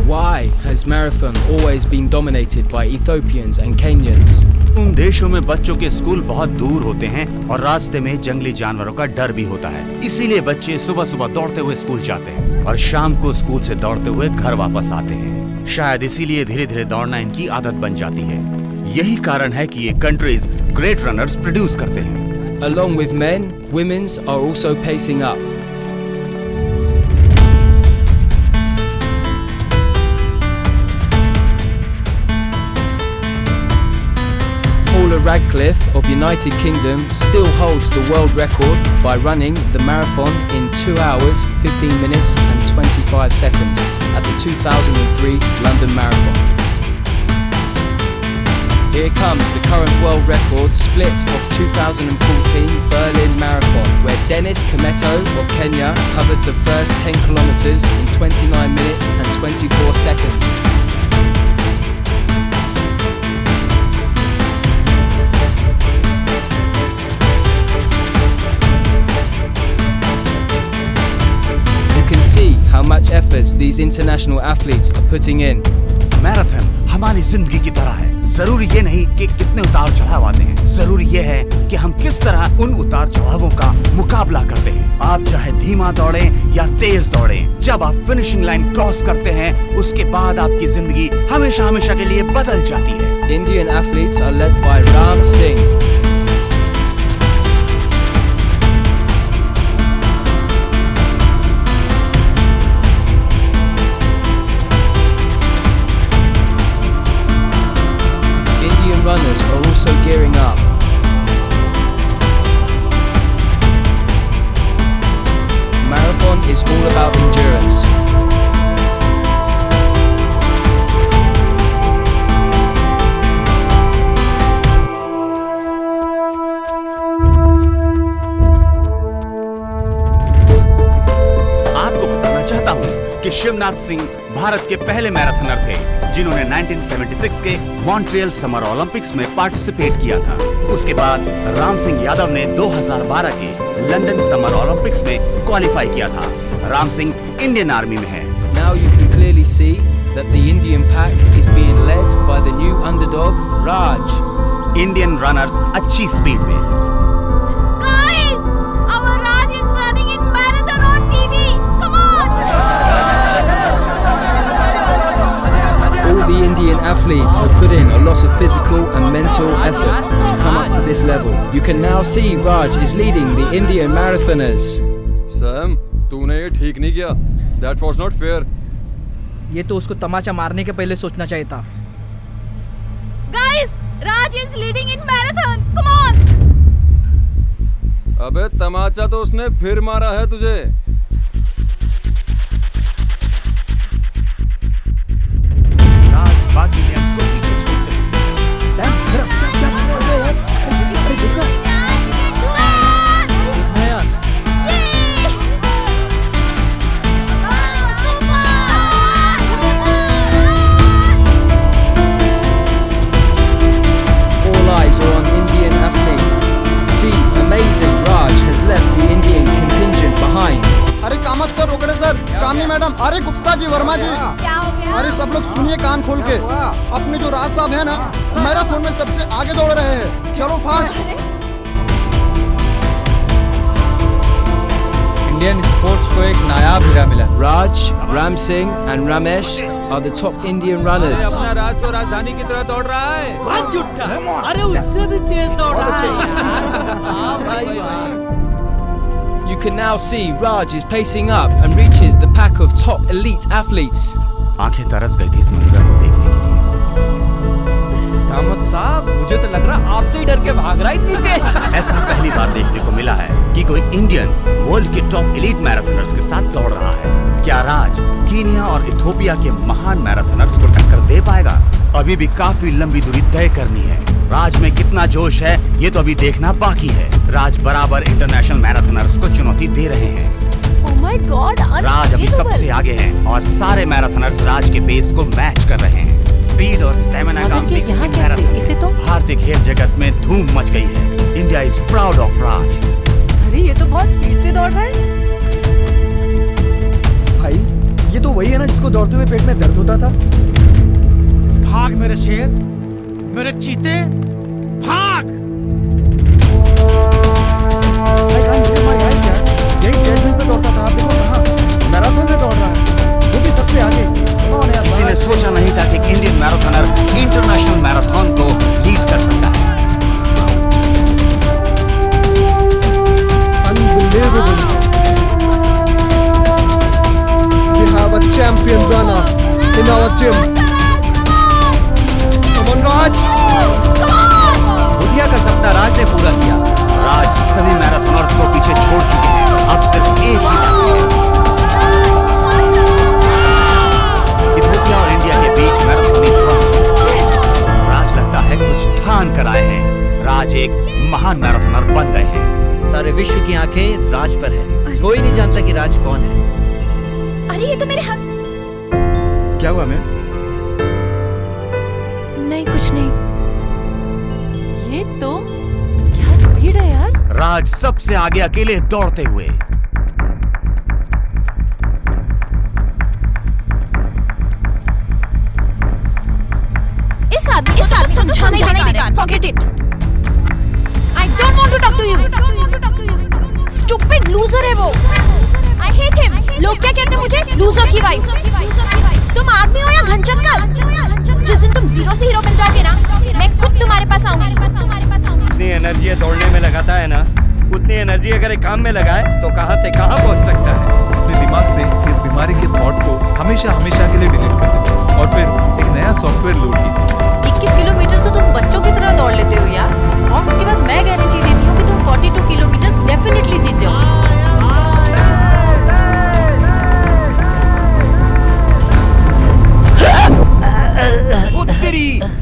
Why has marathon always been dominated by Ethiopians and Kenyans? उन देशों में बच्चों के स्कूल बहुत दूर होते हैं और रास्ते में जंगली जानवरों का डर भी होता है। इसीलिए बच्चे सुबह सुबह दौड़ते हुए स्कूल जाते हैं और शाम को स्कूल से दौड़ते हुए घर वापस आते हैं। शायद इसीलिए धीरे धीरे दौड़ना इनकी आदत बन जाती है। यही कारण है कि ये कंट्रीज ग्रेट रनर्स प्रोड्यूस करते हैं। Along with men, women are also pacing up. Paula Radcliffe of United Kingdom still holds the world record by running the marathon in 2 hours, 15 minutes and 25 seconds at the 2003 London Marathon. Here comes the current world record split of 2014 Berlin Marathon, where Dennis Kimeto of Kenya covered the first 10 kilometers in 29 minutes and 24 seconds. See how much efforts these international athletes are putting in. Marathon हमारी जिंदगी की तरह है। जरूरी ये नहीं कि कितने उतार चढ़ाव आते हैं, जरूरी ये है कि हम किस तरह उन उतार चढ़ावों का मुकाबला करते हैं। आप चाहे धीमा दौड़ें या तेज दौड़ें, जब आप फिनिशिंग लाइन क्रॉस करते हैं उसके बाद आपकी जिंदगी हमेशा हमेशा के लिए बदल जाती है। Indian athletes are led by Ram Singh. Runners are also gearing up. Marathon is all about endurance. आपको बताना चाहता हूँ कि शिवनाथ सिंह भारत के पहले मैराथनर थे जिन्होंने 1976 के मॉन्ट्रियल समर ओलंपिक्स में पार्टिसिपेट किया था। उसके बाद राम सिंह यादव ने 2012 के लंदन समर ओलंपिक्स में क्वालिफाई किया था। राम सिंह इंडियन आर्मी में है। Now you can clearly see that the Indian pack is being led by the new underdog Raj. Indian runners अच्छी स्पीड में। Guys, our Raj is running in marathon on TV. Come on! All the Indian athletes have put in a lot of physical and mental effort to come up to this level. You can now see Raj is leading the Indian marathoners. Sam, तूने ये ठीक नहीं किया. That was not fair. ये तो उसको तमाचा मारने के पहले सोचना चाहिए था। Guys, Raj is leading in marathon. Come on! अबे तमाचा तो उसने फिर मारा है तुझे। बाकी गेम्स को पीछे छोड़ते हैं। सैम, क्या बोल रहे हो यार? अरे देखो। देखना यार। All eyes are on Indian athletes. See, amazing Raj has left the Indian contingent behind. अरे कामत सर, रोकड़े सर, कामी मैडम, अरे गुप्ता जी, वर्मा जी, क्या हो गया? अरे सब लोग सुनिए कान खोल के। अपने जो राज साहब है ना, मैराथन में सबसे आगे दौड़ रहे हैं। चलो फास्ट। इंडियन स्पोर्ट्स को एक नायाब हीरा मिला। Raj, Ram Singh and Ramesh are the top Indian runners. अपना राज तो राजधानी की तरह दौड़ रहा है। बहुत झूठा है। अरे उससे भी तेज दौड़ रहा है। हाँ भाई। You can now see Raj is pacing up and reaches the pack of top elite athletes. आंखें तरस गई थी इस मंजर को देखने के लिए। दामद साहब, मुझे तो लग रहा आपसे ही डर के भाग रहा है इतनी तेज। ऐसा पहली बार देखने को मिला है कि कोई इंडियन वर्ल्ड के टॉप एलीट मैराथनर्स के साथ दौड़ रहा है। क्या राज कीनिया और इथियोपिया के महान मैराथनर्स को टक्कर दे पाएगा? अभी भी काफी लंबी दूरी तय करनी है। राज में कितना जोश है ये तो अभी देखना बाकी है। राज बराबर इंटरनेशनल मैराथनर्स को चुनौती दे रहे हैं। Oh my God, राज अभी सबसे आगे हैं और सारे मैराथनर्स राज के पेस को मैच कर रहे हैं। स्पीड और स्टेमिना का मिक्स मैराथन भारतीय खेल जगत में धूम मच गई है। इंडिया इज प्राउड ऑफ राज। अरे ये तो बहुत स्पीड से दौड़ रहा है। भाई ये तो वही है ना जिसको दौड़ते हुए पेट में दर्द होता था। भाग मेरे शेर, मेरे चीते, भाग! यही ट्रेडमिल पे दौड़ता था, आप देखो कहाँ मैराथन में दौड़ रहा है, वो भी सबसे आगे। किसी ने सोचा नहीं था कि एक इंडियन मैराथनर इंटरनेशनल मैराथन को लीड कर सकता है। Unbelievable. We have a champion runner in our gym. Come on, Raj! बुढ़िया का सपना राज ने पूरा किया। राज सभी मैराथनर्स को पीछे छोड़ चुके हैं। अब सिर्फ एक ही बाकी है। इथियोपिया और इंडिया के बीच मैराथनी राज लगता है कुछ ठान कर आए हैं। राज एक महान मैराथनर बन गए हैं। सारे विश्व की आंखें राज पर है। कोई नहीं जानता कि राज कौन है। अरे ये तो मेरे हंस। क्या हुआ मैं? नहीं कुछ नहीं। ये तो क्या स्पीड है यार। राज सबसे आगे अकेले दौड़ते हुए। इस आदमी समझाने का नहीं। Forget it. I don't want to talk to you. Stupid loser है वो। I hate him. लोग क्या कहते हैं मुझे? Loser की wife. तुम आदमी हो या घनचक्कर? जिस दिन तुम जीरो से हीरो बन जाओगे ना, मैं खुद तुम्हारे पास आऊंगी। जितनी एनर्जी दौड़ने में लगाता है ना, उतनी एनर्जी अगर एक काम में लगाए तो कहां से कहां पहुंच सकता है। अपने दिमाग से इस बीमारी के थॉट को हमेशा हमेशा के लिए डिलीट कर दीजिए और फिर एक नया सॉफ्टवेयर लोड कीजिए। 21 किलोमीटर तो तुम बच्चों की तरह दौड़ लेते हो यार। और उसके बाद मैं गारंटी देती हूँ कि तुम 42 किलोमीटर डेफिनेटली जीत जाओ।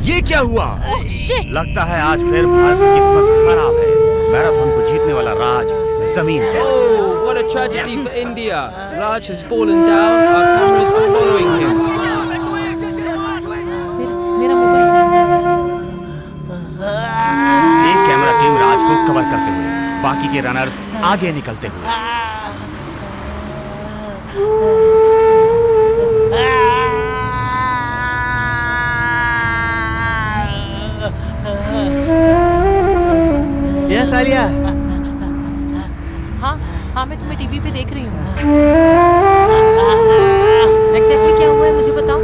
ये क्या हुआ? लगता है आज फिर भारत की किस्मत खराब है। मैराथन को जीतने वाला राज जमीन पे। Oh, what a tragedy for India. Raj has fallen down. Our cameras are following him. मेरा मोबाइल। एक कैमरा टीम राज को कवर करते हुए, बाकी के रनर्स आगे निकलते हुए। यस आलिया। हाँ मैं तुम्हें टीवी पे देख रही हूँ। एग्जैक्टली क्या हुआ है मुझे बताओ।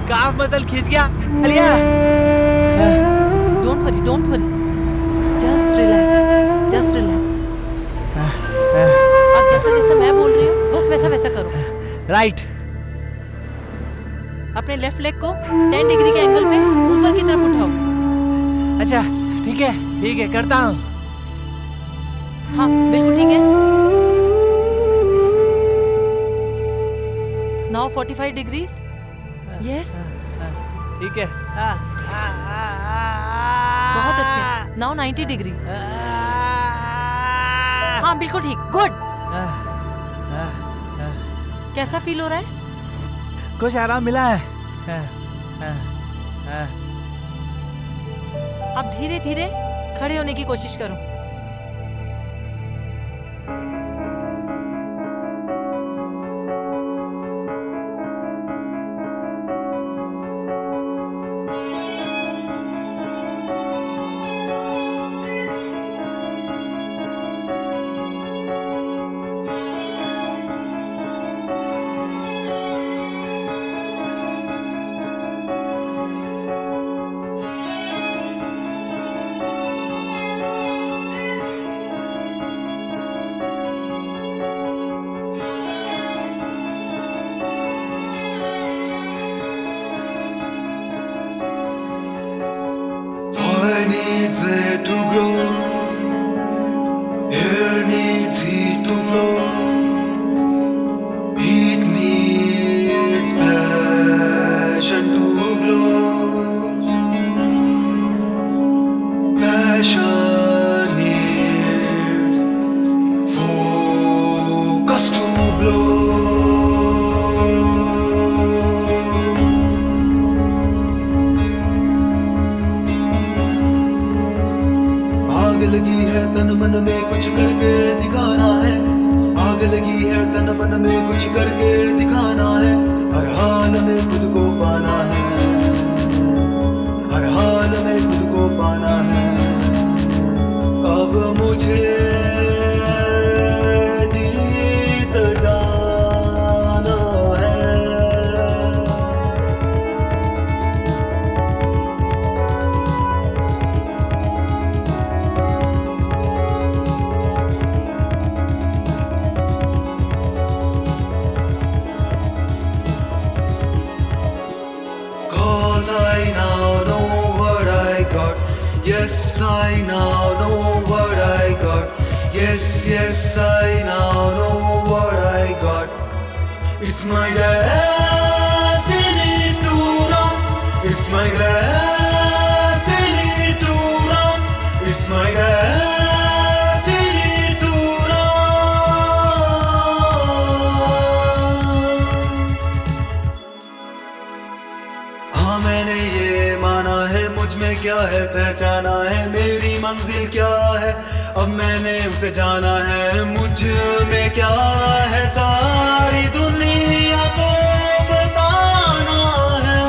काफ मसल खींच गया Alia. Don't worry just relax. अब जैसा मैं बोल रही हूँ बस वैसा करो। राइट। अपने लेफ्ट लेग को 10 डिग्री के एंगल पे ऊपर की तरफ उठाओ। अच्छा ठीक है करता हूँ। हाँ बिल्कुल ठीक है। Now 45 degrees. यस ठीक है। बहुत अच्छे। Now 90 degrees. हाँ बिल्कुल ठीक। गुड। कैसा फील हो रहा है? कुछ आराम मिला है। अब धीरे धीरे खड़े होने की कोशिश करो। needs air to grow. Air needs heat to flow. Heat needs passion to glow. Passion needs focus to blow. आग लगी है तन मन में कुछ करके दिखाना है। आग लगी है तन मन में कुछ करके दिखाना है। हर हाल में खुद को पाना है। हर हाल में खुद को पाना है। अब मुझे जीत जाना है। Cause I now know what I got. Yes, I now know what I got. Yes, yes, I now know what I got. It's my destiny to run. It's my destiny to run. It's my destiny to run. हाँ मैंने ये माना है, मुझ में क्या है पहचाना है। मेरी मंजिल क्या है अब मैंने उसे जाना है। मुझ में क्या है सारी दुनिया को बताना है।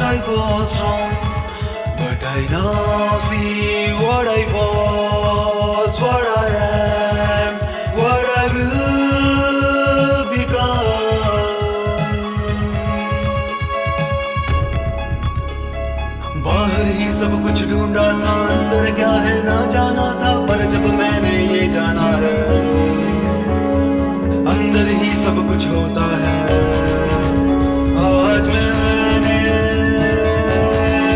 I was wrong, but I now see what I was, what I am, what I will become. बाहर ही सब कुछ ढूंढा था, अंदर क्या है ना जाना था। पर जब मैंने ये जाना है, अंदर ही सब कुछ होता है। आज मैंने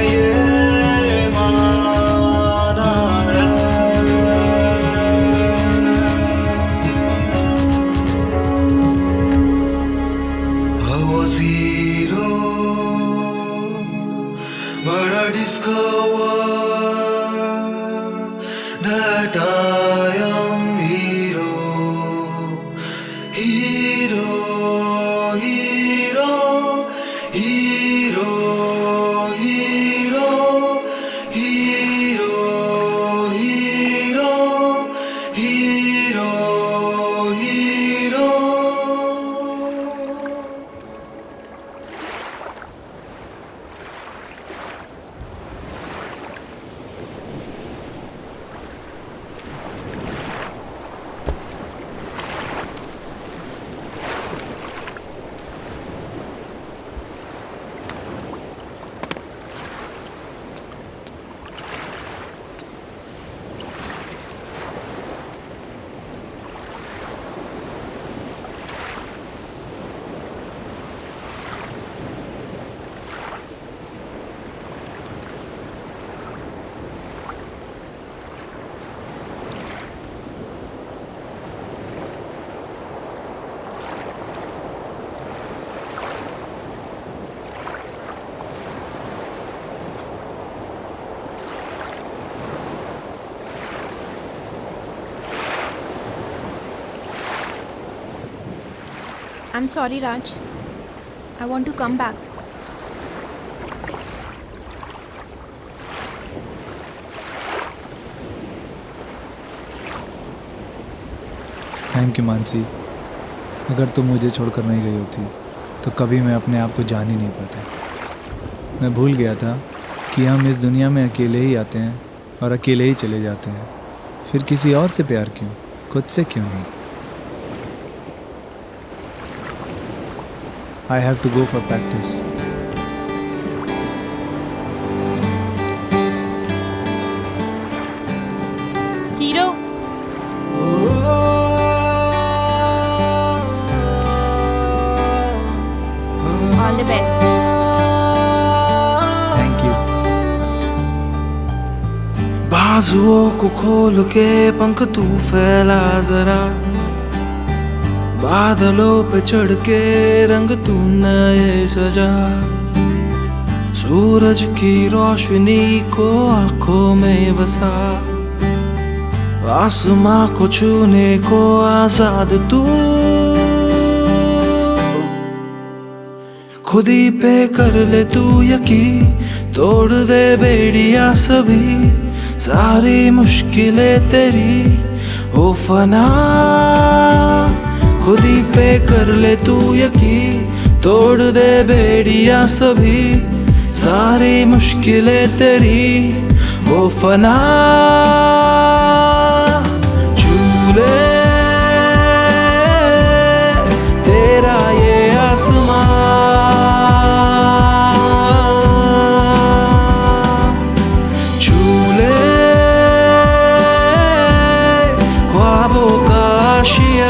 ये माना है। I was hero, but I discovered that I am hero, hero, hero. Hero, hero, hero, hero, hero, hero. I'm sorry, Raj. I want to come back. Thank you Mansi. अगर तुम मुझे छोड़कर नहीं गई होती तो कभी मैं अपने आप को जान ही नहीं पाता। मैं भूल गया था कि हम इस दुनिया में अकेले ही आते हैं और अकेले ही चले जाते हैं। फिर किसी और से प्यार क्यों, खुद से क्यों नहीं? I have to go for practice. Hero. All the best. Thank you. बाजुओं को खोल के पंख तू फैला जरा, बादलों पे चढ़ के रंग तू नए सजा, सूरज की रोशनी को आंखों में बसा, आसमां को छूने को आजाद तू, खुद ही पे कर ले तू यकीन, तोड़ दे बेड़िया सभी, सारी मुश्किलें तेरी हो फना, खुद ही पे कर ले तू यकीन, तोड़ दे बेड़िया सभी, सारी मुश्किलें तेरी हो फना, झूले तेरा ये आसमां, झूले ख्वाबों का आशिया,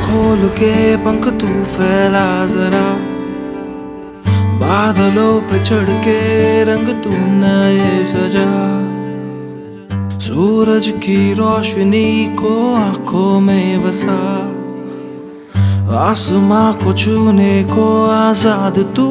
खोल के पंख तू फैला जरा, बादलों पे चढ़ के रंग तू नए सजा, सूरज की रोशनी को आंखों में बसा, आसमां को छूने को आजाद तू,